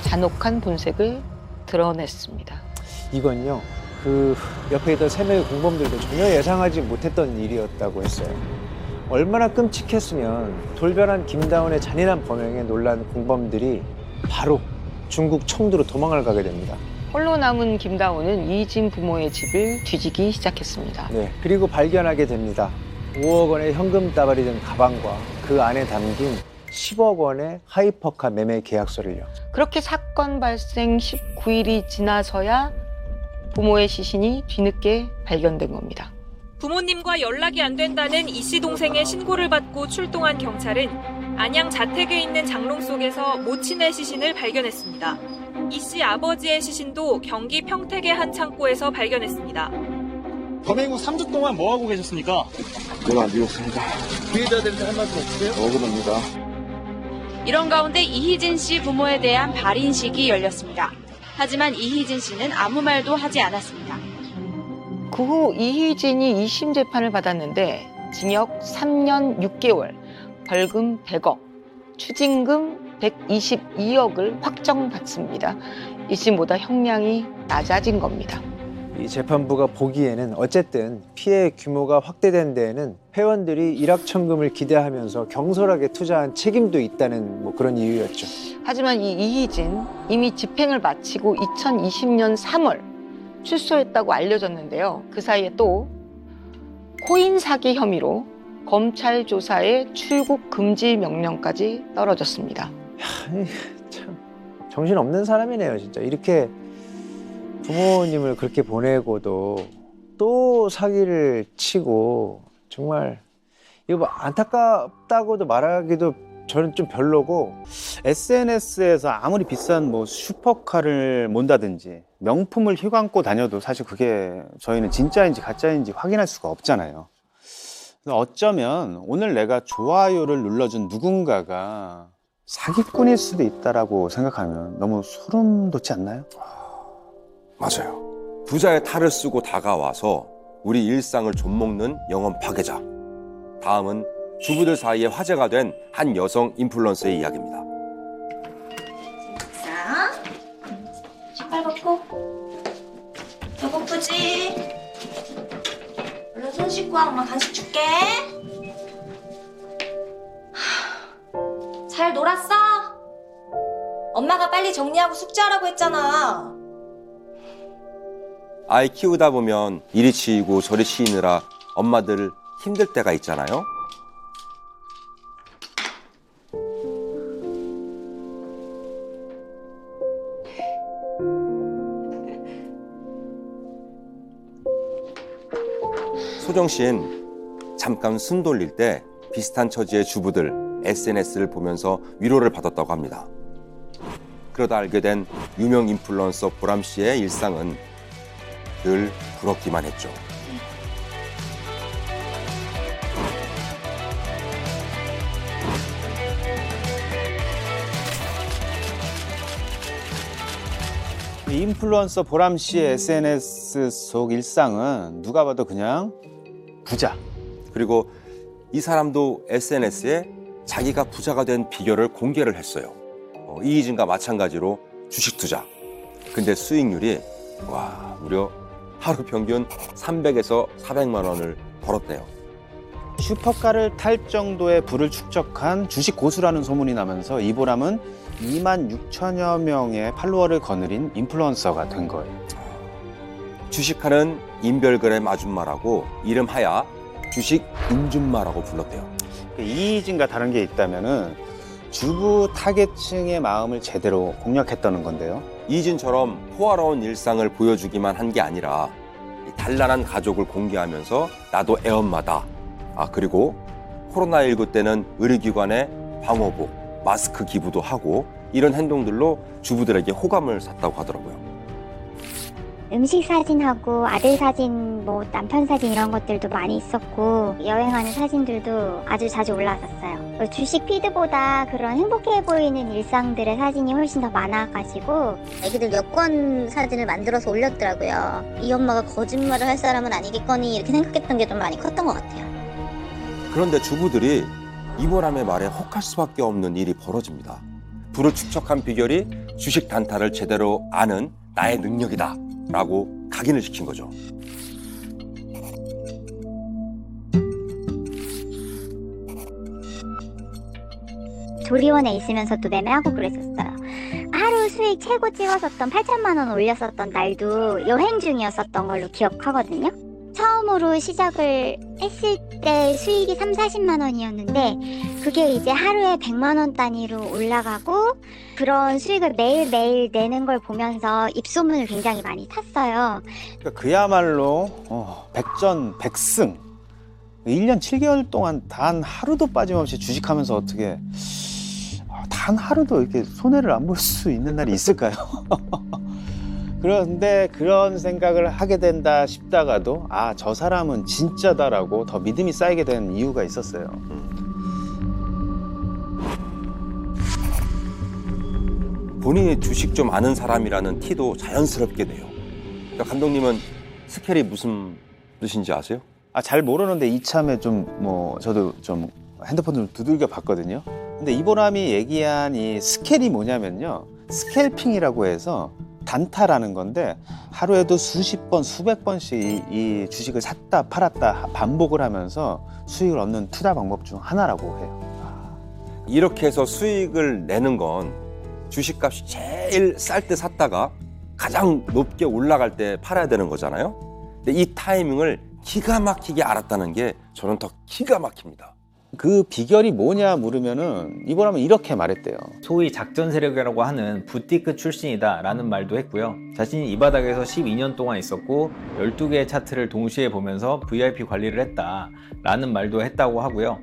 잔혹한 본색을 드러냈습니다. 이건요, 그 옆에 있던 3명의 공범들도 전혀 예상하지 못했던 일이었다고 했어요. 얼마나 끔찍했으면 돌변한 김다운의 잔인한 범행에 놀란 공범들이 바로 중국 청두로 도망을 가게 됩니다. 홀로 남은 김다운은 이희진 부모의 집을 뒤지기 시작했습니다. 네, 그리고 발견하게 됩니다. 5억 원의 현금 따발이 든 가방과 그 안에 담긴 10억 원의 하이퍼카 매매 계약서를요. 그렇게 사건 발생 19일이 지나서야 부모의 시신이 뒤늦게 발견된 겁니다. 부모님과 연락이 안 된다는 이 씨 동생의 신고를 받고 출동한 경찰은 안양 자택에 있는 장롱 속에서 모친의 시신을 발견했습니다. 이 씨 아버지의 시신도 경기 평택의 한 창고에서 발견했습니다. 범행 후 3주 동안 뭐 하고 계셨습니까? 내가 안 비웠습니다. 피해자들한테 할 말씀 없으세요? 억울합니다. 이런 가운데 이희진 씨 부모에 대한 발인식이 열렸습니다. 하지만 이희진 씨는 아무 말도 하지 않았습니다. 그 후 이희진이 2심 재판을 받았는데 징역 3년 6개월, 벌금 100억, 추징금 122억을 확정받습니다. 1심보다 형량이 낮아진 겁니다. 이 재판부가 보기에는 어쨌든 피해 규모가 확대된 데에는 회원들이 일확천금을 기대하면서 경솔하게 투자한 책임도 있다는 뭐 그런 이유였죠. 하지만 이 이희진 이미 집행을 마치고 2020년 3월 출소했다고 알려졌는데요. 그 사이에 또 코인 사기 혐의로 검찰 조사에 출국 금지 명령까지 떨어졌습니다. 참 정신없는 사람이네요, 진짜. 이렇게 부모님을 그렇게 보내고도 또 사기를 치고 정말 이거 뭐 안타깝다고도 말하기도 저는 좀 별로고. SNS에서 아무리 비싼 뭐 슈퍼카를 몬다든지 명품을 휘감고 다녀도 사실 그게 저희는 진짜인지 가짜인지 확인할 수가 없잖아요. 어쩌면 오늘 내가 좋아요를 눌러준 누군가가 사기꾼일 수도 있다라고 생각하면 너무 소름 돋지 않나요? 맞아요. 부자의 탈을 쓰고 다가와서 우리 일상을 좀먹는 영혼 파괴자. 다음은 주부들 사이에 화제가 된 한 여성 인플루언서의 이야기입니다. 자, 신발 벗고. 배고프지? 얼른 손 씻고 와. 엄마 간식 줄게. 잘 놀았어? 엄마가 빨리 정리하고 숙제하라고 했잖아. 아이 키우다 보면 이리 치이고 저리 치이느라 엄마들 힘들 때가 있잖아요. 소정 씨는 잠깐 숨 돌릴 때 비슷한 처지의 주부들 SNS를 보면서 위로를 받았다고 합니다. 그러다 알게 된 유명 인플루언서 보람 씨의 일상은 늘 부럽기만 했죠. 인플루언서 보람 씨의 SNS 속 일상은 누가 봐도 그냥 부자. 그리고 이 사람도 SNS에 자기가 부자가 된 비결을 공개를 했어요. 이희진과 마찬가지로 주식 투자. 근데 수익률이 무려 하루 평균 300에서 400만 원을 벌었대요. 슈퍼카를 탈 정도의 부를 축적한 주식 고수라는 소문이 나면서 이 보람은 2만 6천여 명의 팔로워를 거느린 인플루언서가 된 거예요. 주식하는 인별그램 아줌마라고 이름하야 주식 인줌마라고 불렀대요. 이희진과 다른 게 있다면은 주부 타겟층의 마음을 제대로 공략했다는 건데요. 이희진처럼 호화로운 일상을 보여주기만 한 게 아니라 단란한 가족을 공개하면서 나도 애엄마다. 그리고 코로나19 때는 의료기관에 방호복, 마스크 기부도 하고 이런 행동들로 주부들에게 호감을 샀다고 하더라고요. 음식 사진하고 아들 사진, 뭐 남편 사진 이런 것들도 많이 있었고 여행하는 사진들도 아주 자주 올라왔었어요. 주식 피드보다 그런 행복해 보이는 일상들의 사진이 훨씬 더 많아가지고 애기들 여권 사진을 만들어서 올렸더라고요. 이 엄마가 거짓말을 할 사람은 아니겠거니 이렇게 생각했던 게 좀 많이 컸던 것 같아요. 그런데 주부들이 이보람의 말에 혹할 수밖에 없는 일이 벌어집니다. 부를 축적한 비결이 주식 단타를 제대로 아는 나의 능력이다 라고 각인을 시킨 거죠. 조리원에 있으면서 또 매매하고 그랬었어요. 하루 수익 최고 찍었었던 8천만 원 올렸었던 날도 여행 중이었었던 걸로 기억하거든요. 처음으로 시작을 했을 때 수익이 3, 40만 원이었는데 그게 이제 하루에 100만 원 단위로 올라가고 그런 수익을 매일매일 내는 걸 보면서 입소문을 굉장히 많이 탔어요. 그러니까 그야말로 백전백승. 1년 7개월 동안 단 하루도 빠짐없이 주식하면서 어떻게 단 하루도 이렇게 손해를 안 볼 수 있는 날이 있을까요? 그런데 그런 생각을 하게 된다 싶다가도 아, 저 사람은 진짜다라고 더 믿음이 쌓이게 된 이유가 있었어요. 본인이 주식 좀 아는 사람이라는 티도 자연스럽게 내요. 그러니까 감독님은 스켈이 무슨 뜻인지 아세요? 아, 잘 모르는데 이참에 저도 좀 핸드폰을 두들겨 봤거든요. 근데 이보람이 얘기한 이 스켈이 뭐냐면요. 스캘핑이라고 해서 단타라는 건데 하루에도 수십 번, 수백 번씩 이 주식을 샀다 팔았다 반복을 하면서 수익을 얻는 투자 방법 중 하나라고 해요. 이렇게 해서 수익을 내는 건 주식값이 제일 쌀 때 샀다가 가장 높게 올라갈 때 팔아야 되는 거잖아요. 근데 이 타이밍을 기가 막히게 알았다는 게 저는 더 기가 막힙니다. 그 비결이 뭐냐 물으면은 이보람은 이렇게 말했대요. 소위 작전 세력이라고 하는 부티크 출신이다라는 말도 했고요. 자신이 이 바닥에서 12년 동안 있었고 12개의 차트를 동시에 보면서 VIP 관리를 했다라는 말도 했다고 하고요.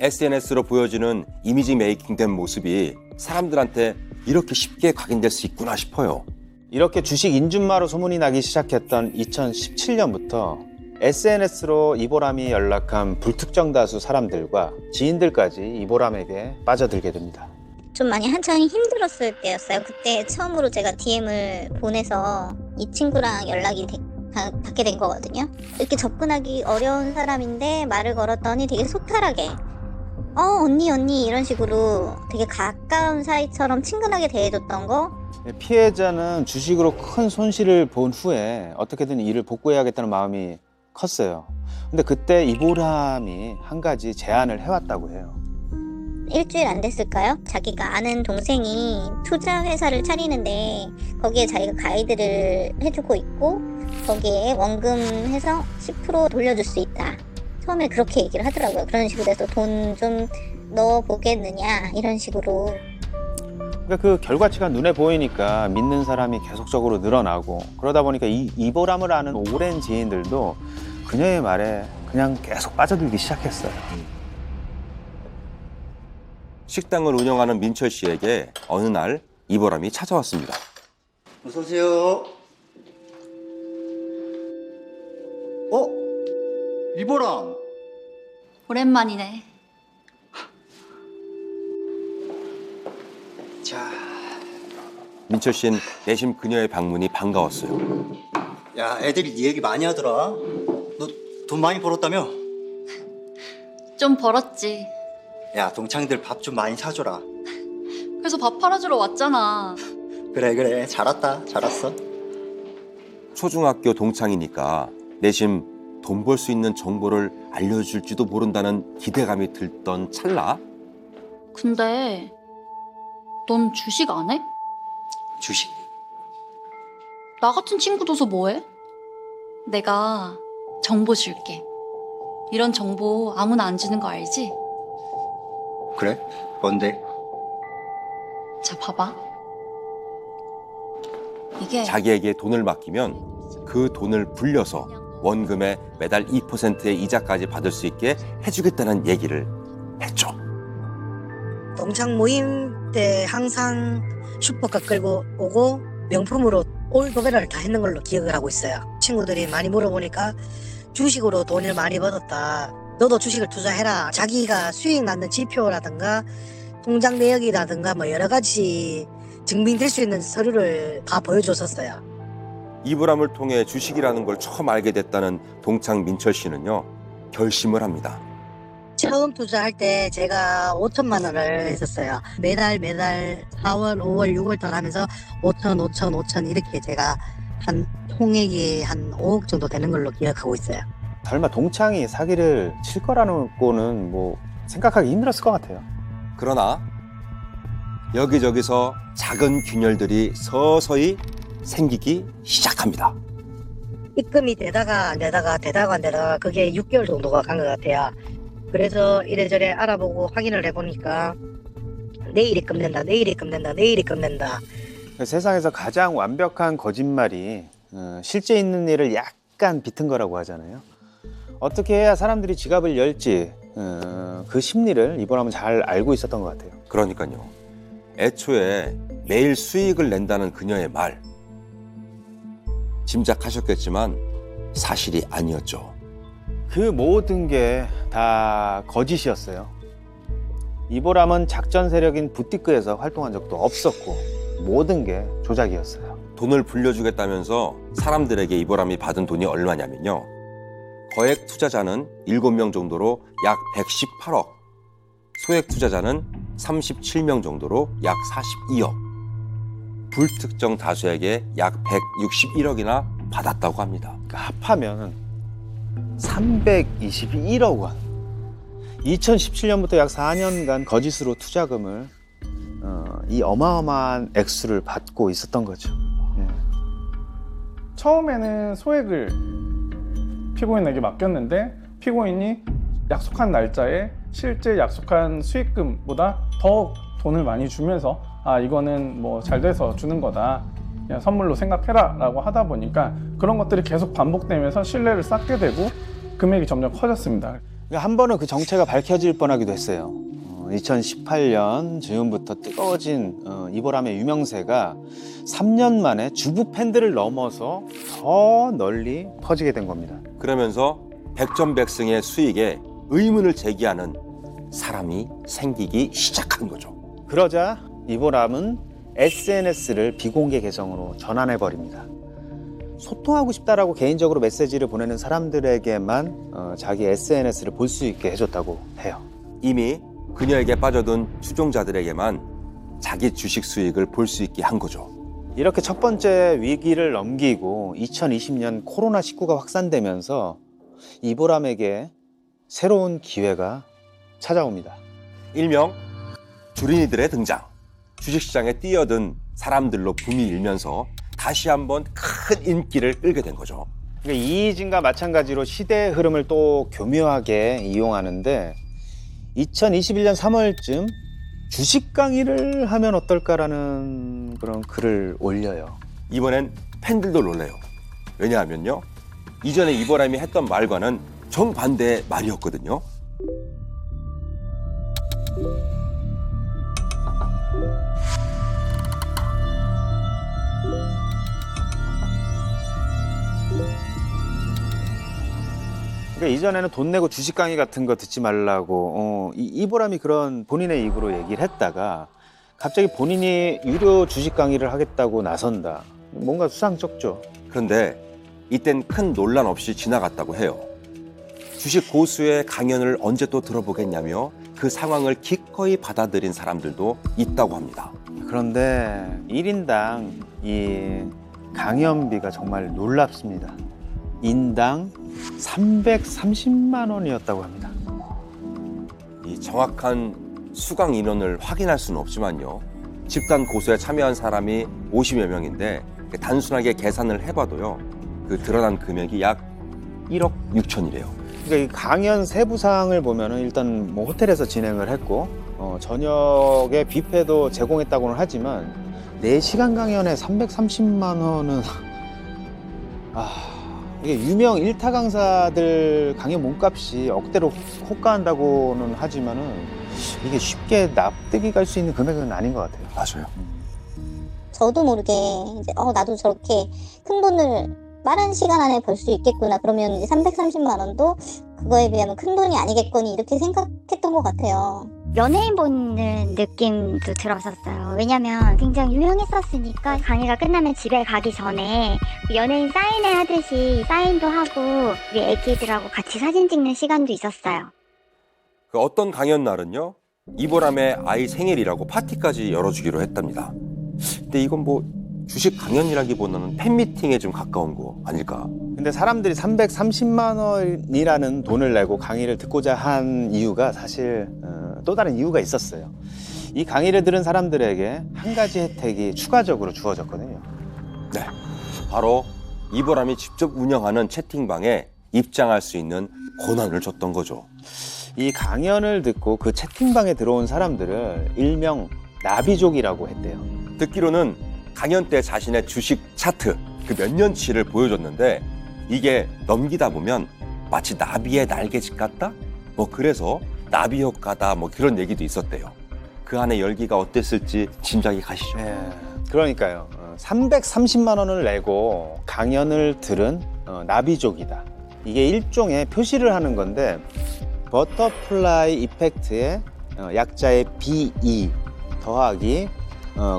SNS로 보여지는 이미지 메이킹된 모습이 사람들한테 이렇게 쉽게 각인될 수 있구나 싶어요. 이렇게 주식 인준마로 소문이 나기 시작했던 2017년부터 SNS로 이보람이 연락한 불특정 다수 사람들과 지인들까지 이보람에게 빠져들게 됩니다. 좀 많이 한창 힘들었을 때였어요. 그때 처음으로 제가 DM을 보내서 이 친구랑 연락이 닿게 된 거거든요. 이렇게 접근하기 어려운 사람인데 말을 걸었더니 되게 소탈하게 언니 이런 식으로 되게 가까운 사이처럼 친근하게 대해줬던 거. 피해자는 주식으로 큰 손실을 본 후에 어떻게든 일을 복구해야겠다는 마음이 컸어요. 근데 그때 이보람이 한 가지 제안을 해왔다고 해요. 일주일 안 됐을까요? 자기가 아는 동생이 투자 회사를 차리는데 거기에 자기가 가이드를 해주고 있고 거기에 원금해서 10% 돌려줄 수 있다. 처음에 그렇게 얘기를 하더라고요. 그런 식으로 해서 돈 좀 넣어보겠느냐 이런 식으로. 그러니까 그 결과치가 눈에 보이니까 믿는 사람이 계속적으로 늘어나고 그러다 보니까 이보람을 아는 오랜 지인들도 그녀의 말에 그냥 계속 빠져들기 시작했어요. 식당을 운영하는 민철 씨에게 어느 날 이보람이 찾아왔습니다. 어서 오세요. 이보람. 오랜만이네. 자, 민철 씨는 내심 그녀의 방문이 반가웠어요. 야, 애들이 네 얘기 많이 하더라. 너 돈 많이 벌었다며? 좀 벌었지. 야, 동창들 밥 좀 많이 사줘라. 그래서 밥 팔아주러 왔잖아. 그래, 잘 왔다. 잘 왔어. 초중학교 동창이니까 내심 돈 벌 수 있는 정보를 알려줄지도 모른다는 기대감이 들던 찰나. 근데 넌 주식 안 해? 주식? 나 같은 친구 둬서 뭐해? 내가 정보 줄게. 이런 정보 아무나 안 주는 거 알지? 그래? 뭔데? 자, 봐봐. 이게 자기에게 돈을 맡기면 그 돈을 불려서 원금에 매달 2%의 이자까지 받을 수 있게 해주겠다는 얘기를 했죠. 동창 모임 그때 항상 슈퍼카 끌고 오고 명품으로 올 도배를 다 했는 걸로 기억을 하고 있어요. 친구들이 많이 물어보니까 주식으로 돈을 많이 벌었다. 너도 주식을 투자해라. 자기가 수익 낳는 지표라든가 통장 내역이라든가 뭐 여러 가지 증빙될 수 있는 서류를 다 보여줬었어요. 이보람을 통해 주식이라는 걸 처음 알게 됐다는 동창 민철 씨는요, 결심을 합니다. 처음 투자할 때 제가 5천만 원을 했었어요. 매달 4월, 5월, 6월 달 하면서 5천 이렇게 제가 한 총액이 한 5억 정도 되는 걸로 기억하고 있어요. 설마 동창이 사기를 칠 거라는 거는 뭐 생각하기 힘들었을 것 같아요. 그러나 여기저기서 작은 균열들이 서서히 생기기 시작합니다. 입금이 되다가 안 되다가 그게 6개월 정도가 간 것 같아요. 그래서 이래저래 알아보고 확인을 해보니까 내일이 끝낸다. 세상에서 가장 완벽한 거짓말이 실제 있는 일을 약간 비튼 거라고 하잖아요. 어떻게 해야 사람들이 지갑을 열지 그 심리를 이보람은 잘 알고 있었던 것 같아요. 그러니까요. 애초에 매일 수익을 낸다는 그녀의 말, 짐작하셨겠지만 사실이 아니었죠. 그 모든 게 다 거짓이었어요. 이보람은 작전 세력인 부티크에서 활동한 적도 없었고 모든 게 조작이었어요. 돈을 불려주겠다면서 사람들에게 이보람이 받은 돈이 얼마냐면요, 거액 투자자는 7명 정도로 약 118억, 소액 투자자는 37명 정도로 약 42억, 불특정 다수에게 약 161억이나 받았다고 합니다. 그러니까 합하면 321억 원. 2017년부터 약 4년간 거짓으로 투자금을 이 어마어마한 액수를 받고 있었던 거죠. 처음에는 소액을 피고인에게 맡겼는데 피고인이 약속한 날짜에 실제 약속한 수익금보다 더 돈을 많이 주면서 이거는 뭐 잘 돼서 주는 거다, 그냥 선물로 생각해라 라고 하다 보니까 그런 것들이 계속 반복되면서 신뢰를 쌓게 되고 금액이 점점 커졌습니다. 한 번은 그 정체가 밝혀질 뻔하기도 했어요. 2018년 즈음부터 뜨거워진 이보람의 유명세가 3년 만에 주부 팬들을 넘어서 더 널리 퍼지게 된 겁니다. 그러면서 백전백승의 수익에 의문을 제기하는 사람이 생기기 시작한 거죠. 그러자 이보람은 SNS를 비공개 계정으로 전환해버립니다. 소통하고 싶다라고 개인적으로 메시지를 보내는 사람들에게만 자기 SNS를 볼 수 있게 해줬다고 해요. 이미 그녀에게 빠져든 추종자들에게만 자기 주식 수익을 볼 수 있게 한 거죠. 이렇게 첫 번째 위기를 넘기고 2020년 코로나19가 확산되면서 이보람에게 새로운 기회가 찾아옵니다. 일명 주린이들의 등장. 주식시장에 뛰어든 사람들로 붐이 일면서 다시 한번 큰 인기를 끌게 된 거죠. 그러니까 이희진과 마찬가지로 시대의 흐름을 또 교묘하게 이용하는데 2021년 3월쯤 주식 강의를 하면 어떨까라는 그런 글을 올려요. 이번엔 팬들도 놀래요. 왜냐하면요, 이전에 이보람이 했던 말과는 정반대의 말이었거든요. 그러니까 이전에는 돈 내고 주식 강의 같은 거 듣지 말라고 이보람이 그런 본인의 입으로 얘기를 했다가 갑자기 본인이 유료 주식 강의를 하겠다고 나선다. 뭔가 수상쩍죠. 그런데 이땐 큰 논란 없이 지나갔다고 해요. 주식 고수의 강연을 언제 또 들어보겠냐며 그 상황을 기꺼이 받아들인 사람들도 있다고 합니다. 그런데 1인당 이 강연비가 정말 놀랍습니다. 인당 330만 원이었다고 합니다. 이 정확한 수강 인원을 확인할 수는 없지만요, 집단 고소에 참여한 사람이 50여 명인데 단순하게 계산을 해봐도요, 그 드러난 금액이 약 1억 6천이래요. 그러니까 이 강연 세부사항을 보면은 일단 뭐 호텔에서 진행을 했고 저녁에 뷔페도 제공했다고는 하지만 4시간 강연에 330만 원은 이게 유명 일타 강사들 강연 몸값이 억대로 호가한다고는 하지만은 이게 쉽게 납득이 갈 수 있는 금액은 아닌 것 같아요. 맞아요. 저도 모르게 이제 나도 저렇게 큰 돈을 빠른 시간 안에 벌 수 있겠구나. 그러면 이제 330만 원도 그거에 비하면 큰 돈이 아니겠거니 이렇게 생각했던 것 같아요. 연예인 보는 느낌도 들었었어요. 왜냐면 굉장히 유명했었으니까 강의가 끝나면 집에 가기 전에 연예인 사인회 하듯이 사인도 하고 우리 애기들하고 같이 사진 찍는 시간도 있었어요. 그 어떤 강연 날은요, 이보람의 아이 생일이라고 파티까지 열어주기로 했답니다. 근데 이건 뭐 주식 강연이라기보다는 팬미팅에 좀 가까운 거 아닐까? 근데 사람들이 330만 원이라는 돈을 내고 강의를 듣고자 한 이유가 사실 또 다른 이유가 있었어요. 이 강의를 들은 사람들에게 한 가지 혜택이 추가적으로 주어졌거든요. 네, 바로 이보람이 직접 운영하는 채팅방에 입장할 수 있는 권한을 줬던 거죠. 이 강연을 듣고 그 채팅방에 들어온 사람들을 일명 나비족이라고 했대요. 듣기로는 강연 때 자신의 주식 차트 그 몇 년치를 보여줬는데 이게 넘기다 보면 마치 나비의 날개짓 같다? 뭐 그래서 나비 효과다 뭐 그런 얘기도 있었대요. 그 안에 열기가 어땠을지 짐작이 가시죠. 그러니까요. 330만 원을 내고 강연을 들은 나비족이다. 이게 일종의 표시를 하는 건데 버터플라이 이펙트의 약자의 BE 더하기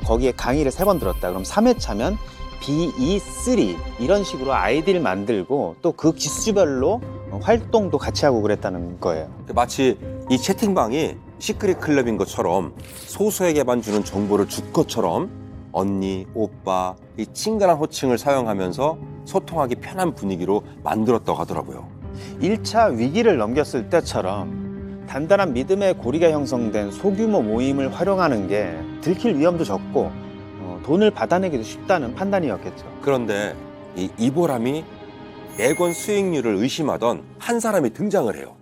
거기에 강의를 3번 들었다. 그럼 3회차면 BE3 이런 식으로 아이디를 만들고 또 그 기수별로 활동도 같이 하고 그랬다는 거예요. 마치 이 채팅방이 시크릿 클럽인 것처럼 소수에게만 주는 정보를 줄 것처럼 언니, 오빠, 이 친근한 호칭을 사용하면서 소통하기 편한 분위기로 만들었다고 하더라고요. 1차 위기를 넘겼을 때처럼 단단한 믿음의 고리가 형성된 소규모 모임을 활용하는 게 들킬 위험도 적고 돈을 받아내기도 쉽다는 판단이었겠죠. 그런데 이 이보람이 매건 수익률을 의심하던 한 사람이 등장을 해요.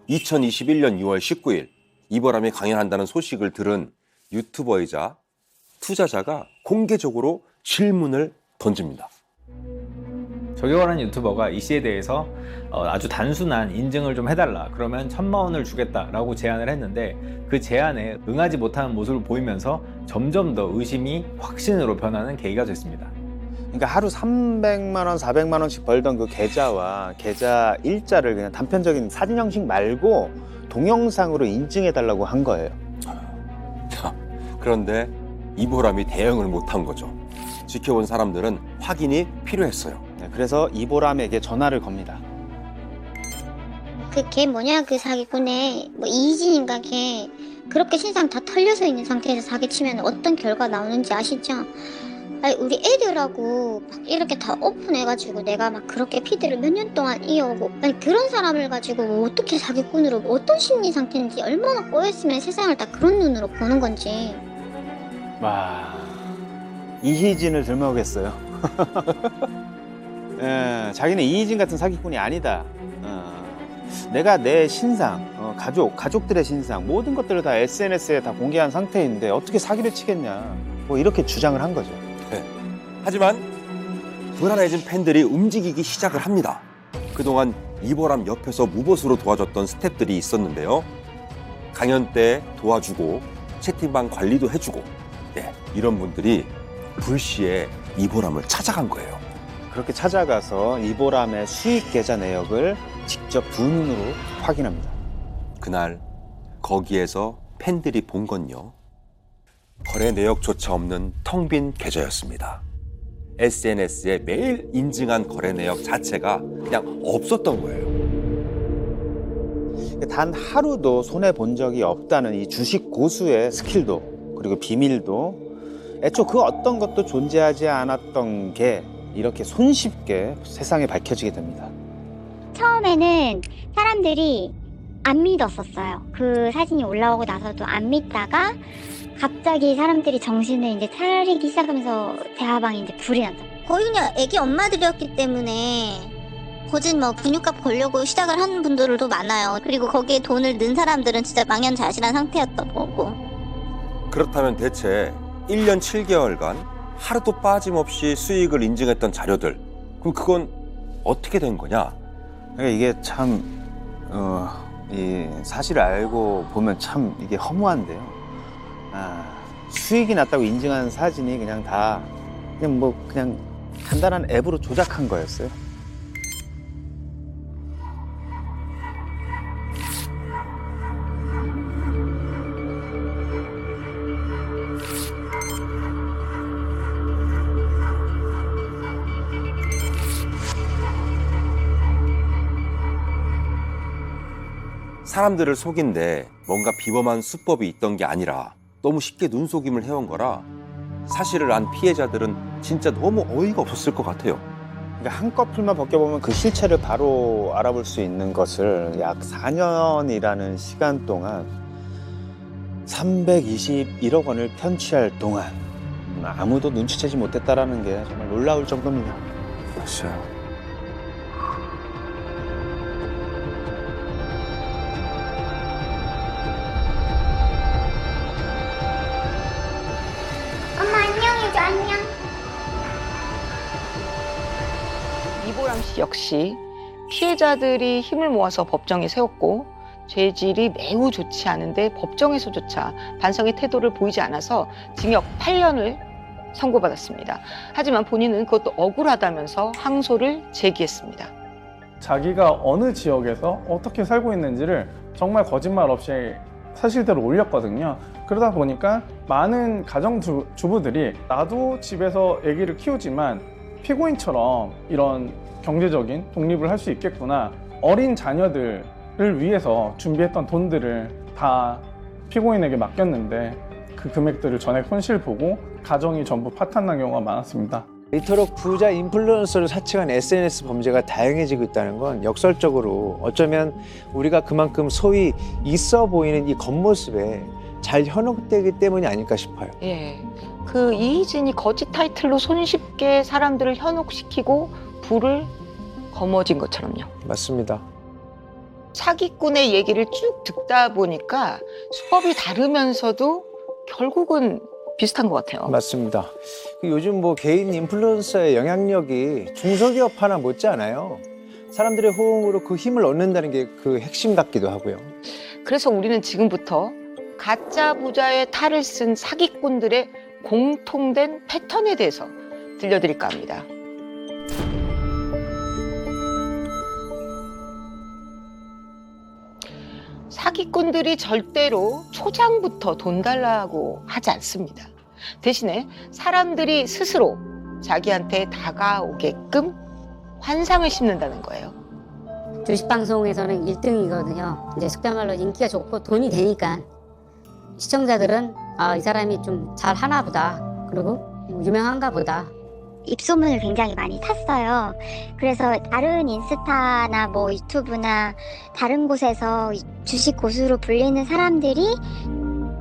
2021년 6월 19일 이보람이 강연한다는 소식을 들은 유튜버이자 투자자가 공개적으로 질문을 던집니다. 저격을 유튜버가 이 씨에 대해서 아주 단순한 인증을 좀 해달라, 그러면 1,000만 원을 주겠다라고 제안을 했는데 그 제안에 응하지 못하는 모습을 보이면서 점점 더 의심이 확신으로 변하는 계기가 됐습니다. 그러니까 하루 300만 원, 400만 원씩 벌던 그 계좌와 계좌 일자를 그냥 단편적인 사진 형식 말고 동영상으로 인증해달라고 한 거예요. 그런데 이보람이 대응을 못한 거죠. 지켜본 사람들은 확인이 필요했어요. 그래서 이보람에게 전화를 겁니다. 그 걔 뭐냐 그 사기꾼의 뭐 이희진인가 걔 그렇게 신상 다 털려서 있는 상태에서 사기치면 어떤 결과 나오는지 아시죠? 아니 우리 애들하고 막 이렇게 다 오픈해가지고 내가 막 그렇게 피드를 몇 년 동안 이어오고 아니 그런 사람을 가지고 어떻게 사기꾼으로 어떤 심리 상태인지 얼마나 꼬였으면 세상을 다 그런 눈으로 보는 건지. 와, 이희진을 들먹였어요. 자기는 이희진 같은 사기꾼이 아니다. 내가 내 신상, 가족들의 신상, 모든 것들을 다 SNS에 다 공개한 상태인데 어떻게 사기를 치겠냐. 뭐 이렇게 주장을 한 거죠. 네. 하지만 불안해진 팬들이 움직이기 시작을 합니다. 그동안 이보람 옆에서 무보수로 도와줬던 스태프들이 있었는데요. 강연 때 도와주고 채팅방 관리도 해주고 이런 분들이 불시에 이보람을 찾아간 거예요. 그렇게 찾아가서 이보람의 수익 계좌 내역을 직접 두 눈으로 확인합니다. 그날 거기에서 팬들이 본 건요. 거래 내역조차 없는 텅 빈 계좌였습니다. SNS에 매일 인증한 거래 내역 자체가 그냥 없었던 거예요. 단 하루도 손해본 적이 없다는 이 주식 고수의 스킬도 그리고 비밀도 애초 그 어떤 것도 존재하지 않았던 게 이렇게 손쉽게 세상에 밝혀지게 됩니다. 처음에는 사람들이 안 믿었었어요. 그 사진이 올라오고 나서도 안 믿다가 갑자기 사람들이 정신을 이제 차리기 시작하면서 대화방에 이제 불이 났죠. 거의 그냥 애기 엄마들이었기 때문에 거진 뭐 분유값 벌려고 시작을 하는 분들도 많아요. 그리고 거기에 돈을 넣은 사람들은 진짜 망연자실한 상태였던 거고. 그렇다면 대체 1년 7개월간 하루도 빠짐없이 수익을 인증했던 자료들, 그럼 그건 어떻게 된 거냐? 이게 참 이 사실을 알고 보면 참 이게 허무한데요. 수익이 났다고 인증한 사진이 그냥 다 그냥 간단한 앱으로 조작한 거였어요. 사람들을 속인데 뭔가 비범한 수법이 있던 게 아니라 너무 쉽게 눈속임을 해온 거라 사실을 안 피해자들은 진짜 너무 어이가 없었을 것 같아요. 그러니까 한꺼풀만 벗겨보면 그 실체를 바로 알아볼 수 있는 것을 약 4년이라는 시간 동안 321억 원을 편취할 동안 아무도 눈치채지 못했다라는 게 정말 놀라울 정도입니다. 맞아요. 엄마 안녕해줘 안녕. 이보람 씨 역시 피해자들이 힘을 모아서 법정에 세웠고 죄질이 매우 좋지 않은데 법정에서조차 반성의 태도를 보이지 않아서 징역 8년을 선고받았습니다. 하지만 본인은 그것도 억울하다면서 항소를 제기했습니다. 자기가 어느 지역에서 어떻게 살고 있는지를 정말 거짓말 없이 사실대로 올렸거든요. 그러다 보니까 많은 가정주부들이 나도 집에서 아기를 키우지만 피고인처럼 이런 경제적인 독립을 할 수 있겠구나. 어린 자녀들을 위해서 준비했던 돈들을 다 피고인에게 맡겼는데 그 금액들을 전액 손실 보고 가정이 전부 파탄난 경우가 많았습니다. 이토록 부자 인플루언서를 사칭한 SNS 범죄가 다양해지고 있다는 건 역설적으로 어쩌면 우리가 그만큼 소위 있어 보이는 이 겉모습에 잘 현혹되기 때문이 아닐까 싶어요. 예, 그 이희진이 거짓 타이틀로 손쉽게 사람들을 현혹시키고 부를 거머쥔 것처럼요. 맞습니다. 사기꾼의 얘기를 쭉 듣다 보니까 수법이 다르면서도 결국은 비슷한 것 같아요. 맞습니다. 요즘 뭐 개인 인플루언서의 영향력이 중소기업 하나 못지 않아요. 사람들의 호응으로 그 힘을 얻는다는 게 그 핵심 같기도 하고요. 그래서 우리는 지금부터 가짜 부자의 탈을 쓴 사기꾼들의 공통된 패턴에 대해서 들려드릴까 합니다. 사기꾼들이 절대로 초장부터 돈 달라고 하지 않습니다. 대신에 사람들이 스스로 자기한테 다가오게끔 환상을 심는다는 거예요. 주식방송에서는 1등이거든요. 이제 속된 말로 인기가 좋고 돈이 되니까 시청자들은 이 사람이 좀 잘 하나 보다. 그리고 유명한가 보다. 입소문을 굉장히 많이 탔어요. 그래서 다른 인스타나 뭐 유튜브나 다른 곳에서 주식 고수로 불리는 사람들이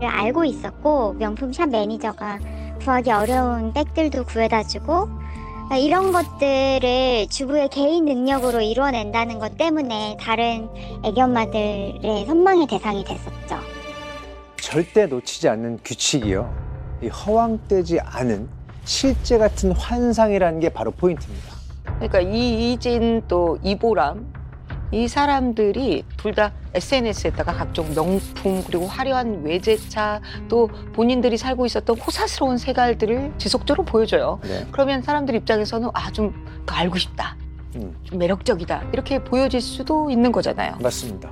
알고 있었고 명품샵 매니저가 구하기 어려운 백들도 구해다주고 이런 것들을 주부의 개인 능력으로 이루어낸다는 것 때문에 다른 애견마들의 선망의 대상이 됐었죠. 절대 놓치지 않는 규칙이요. 이 허황되지 않은 실제 같은 환상이라는 게 바로 포인트입니다. 그러니까 이희진 또 이보람 이 사람들이 둘 다 SNS에다가 각종 명품 그리고 화려한 외제차 또 본인들이 살고 있었던 호사스러운 생활들을 지속적으로 보여줘요. 네. 그러면 사람들 입장에서는 좀 더 알고 싶다. 좀 매력적이다. 이렇게 보여질 수도 있는 거잖아요. 맞습니다.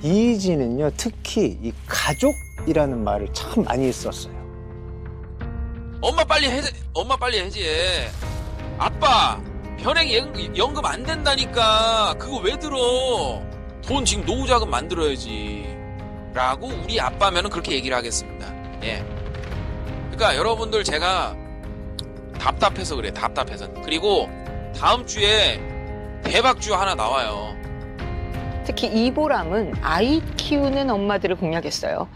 이희진은요, 특히 이 가족이라는 말을 참 많이 썼어요. 엄마 빨리 해지해. 아빠 현행 연금 안 된다니까. 그거 왜 들어? 돈 지금 노후자금 만들어야지. 라고 우리 아빠면은 그렇게 얘기를 하겠습니다. 예. 그러니까 여러분들 제가 답답해서 그래. 답답해서. 그리고 다음 주에 대박주 하나 나와요. 특히 이보람은 아이 키우는 엄마들을 공략했어요.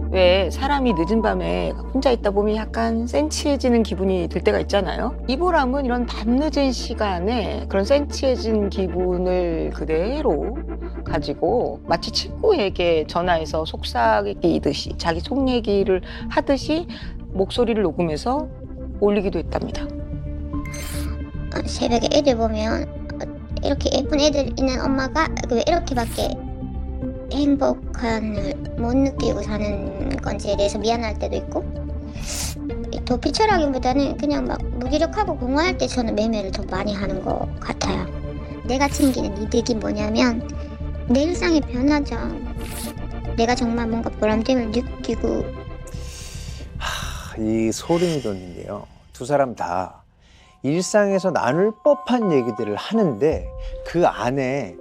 왜 사람이 늦은 밤에 혼자 있다 보면 약간 센치해지는 기분이 들 때가 있잖아요. 이보람은 이런 밤늦은 시간에 그런 센치해진 기분을 그대로 가지고 마치 친구에게 전화해서 속삭이듯이 자기 속 얘기를 하듯이 목소리를 녹음해서 올리기도 했답니다. 새벽에 애들 보면 이렇게 예쁜 애들 있는 엄마가 왜 이렇게밖에 행복함을 못 느끼고 사는 건지에 대해서 미안할 때도 있고, 도피처라기보다는 그냥 막 무기력하고 공허할 때 저는 매매를 더 많이 하는 것 같아요. 내가 챙기는 이득이 뭐냐면 내 일상의 변화죠. 내가 정말 뭔가 보람됨을 느끼고. 이 소름이 돋는데요. 두 사람 다 일상에서 나눌 법한 얘기들을 하는데 그 안에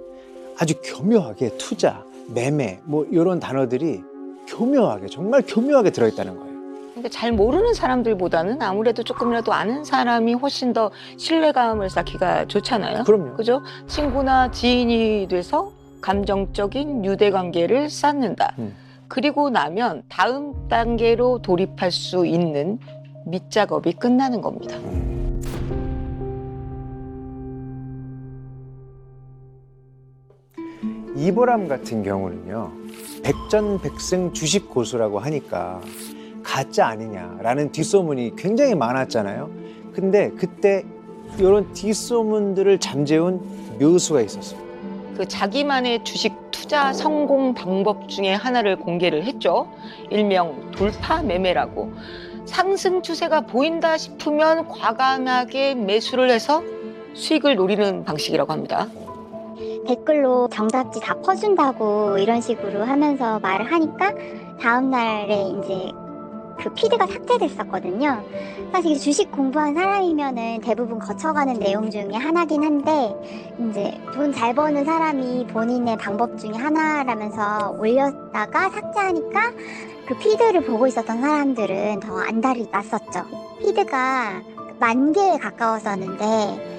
아주 교묘하게 투자, 매매 뭐 이런 단어들이 교묘하게, 정말 교묘하게 들어있다는 거예요. 그러니까 잘 모르는 사람들보다는 아무래도 조금이라도 아는 사람이 훨씬 더 신뢰감을 쌓기가 좋잖아요. 그럼요. 그죠? 친구나 지인이 돼서 감정적인 유대관계를 쌓는다. 그리고 나면 다음 단계로 돌입할 수 있는 밑작업이 끝나는 겁니다. 이보람 같은 경우는요, 백전백승 주식 고수라고 하니까 가짜 아니냐라는 뒷소문이 굉장히 많았잖아요. 근데 그때 이런 뒷소문들을 잠재운 묘수가 있었어요. 그 자기만의 주식 투자 성공 방법 중에 하나를 공개를 했죠. 일명 돌파 매매라고. 상승 추세가 보인다 싶으면 과감하게 매수를 해서 수익을 노리는 방식이라고 합니다. 댓글로 정답지 다 퍼준다고 이런 식으로 하면서 말을 하니까 다음날에 이제 그 피드가 삭제됐었거든요. 사실 주식 공부한 사람이면은 대부분 거쳐가는 내용 중에 하나긴 한데, 이제 돈 잘 버는 사람이 본인의 방법 중에 하나라면서 올렸다가 삭제하니까 그 피드를 보고 있었던 사람들은 더 안달이 났었죠. 피드가 10,000개에 가까웠었는데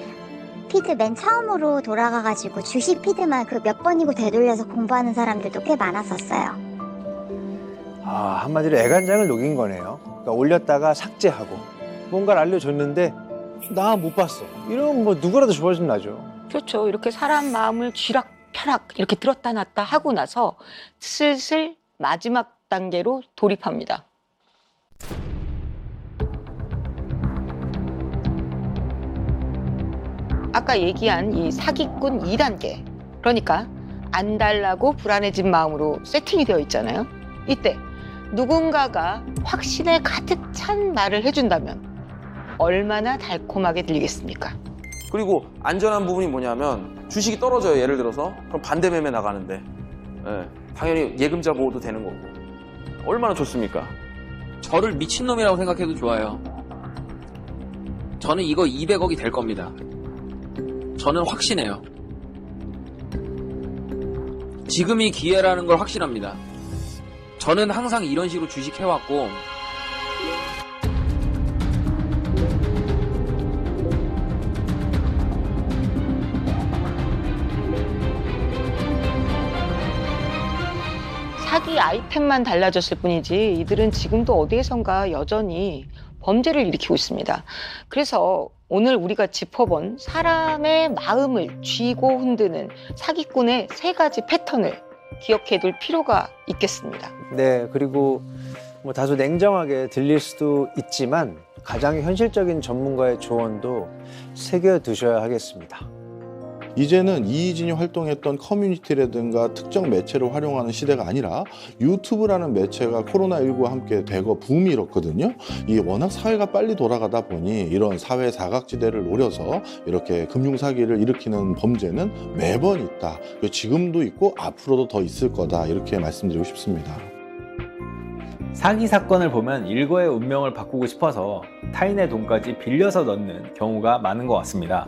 피드 맨 처음으로 돌아가가지고 주식 피드만 그 몇 번이고 되돌려서 공부하는 사람들도 꽤 많았었어요. 아, 한마디로 애간장을 녹인 거네요. 그러니까 올렸다가 삭제하고 뭔가를 알려줬는데 나 못 봤어. 이러면 뭐 누구라도 조바심 나죠. 그렇죠. 이렇게 사람 마음을 쥐락펴락 이렇게 들었다 놨다 하고 나서 슬슬 마지막 단계로 돌입합니다. 아까 얘기한 이 사기꾼 2단계. 그러니까 안 달라고 불안해진 마음으로 세팅이 되어 있잖아요. 이때 누군가가 확신에 가득 찬 말을 해준다면 얼마나 달콤하게 들리겠습니까? 그리고 안전한 부분이 뭐냐면 주식이 떨어져요. 예를 들어서 그럼 반대 매매 나가는데 당연히 예금자 보호도 되는 거고 얼마나 좋습니까? 저를 미친놈이라고 생각해도 좋아요. 저는 이거 200억이 될 겁니다. 저는 확신해요. 지금이 기회라는 걸 확신합니다. 저는 항상 이런 식으로 주식 해왔고 사기 아이템만 달라졌을 뿐이지 이들은 지금도 어디에선가 여전히 범죄를 일으키고 있습니다. 그래서 오늘 우리가 짚어본 사람의 마음을 쥐고 흔드는 사기꾼의 3가지 패턴을 기억해둘 필요가 있겠습니다. 네, 그리고 뭐 다소 냉정하게 들릴 수도 있지만 가장 현실적인 전문가의 조언도 새겨두셔야 하겠습니다. 이제는 이희진이 활동했던 커뮤니티라든가 특정 매체를 활용하는 시대가 아니라 유튜브라는 매체가 코로나19와 함께 대거 붐이 일었거든요. 이 워낙 사회가 빨리 돌아가다 보니 이런 사회 사각지대를 노려서 이렇게 금융사기를 일으키는 범죄는 매번 있다. 지금도 있고 앞으로도 더 있을 거다. 이렇게 말씀드리고 싶습니다. 사기 사건을 보면 일거의 운명을 바꾸고 싶어서 타인의 돈까지 빌려서 넣는 경우가 많은 것 같습니다.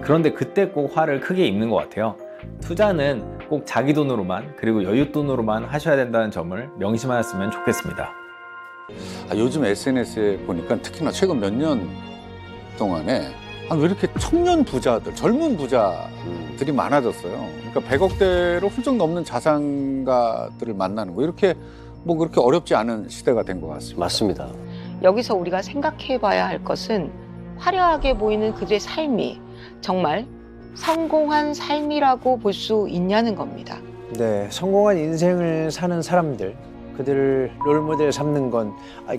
그런데 그때 꼭 화를 크게 입는 것 같아요. 투자는 꼭 자기 돈으로만 그리고 여윳돈으로만 하셔야 된다는 점을 명심하셨으면 좋겠습니다. 요즘 SNS에 보니까 특히나 최근 몇 년 동안에 왜 이렇게 청년 부자들, 젊은 부자들이 많아졌어요. 그러니까 100억대로 훌쩍 넘는 자산가들을 만나는 거 이렇게 뭐 그렇게 어렵지 않은 시대가 된 것 같습니다. 맞습니다. 여기서 우리가 생각해봐야 할 것은 화려하게 보이는 그들의 삶이 정말 성공한 삶이라고 볼 수 있냐는 겁니다. 네, 성공한 인생을 사는 사람들, 그들을 롤모델 삼는 건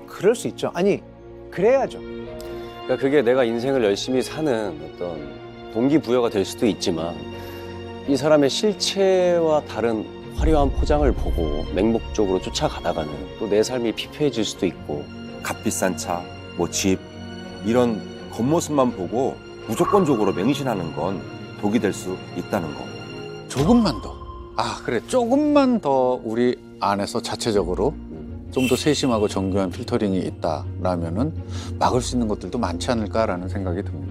그럴 수 있죠. 아니, 그래야죠. 그러니까 그게 내가 인생을 열심히 사는 어떤 동기부여가 될 수도 있지만 이 사람의 실체와 다른 화려한 포장을 보고 맹목적으로 쫓아가다가는 또 내 삶이 피폐해질 수도 있고 값비싼 차, 뭐 집 이런 겉모습만 보고 무조건적으로 맹신하는 건 독이 될 수 있다는 거. 조금만 더. 그래. 조금만 더 우리 안에서 자체적으로 좀 더 세심하고 정교한 필터링이 있다라면은 막을 수 있는 것들도 많지 않을까라는 생각이 듭니다.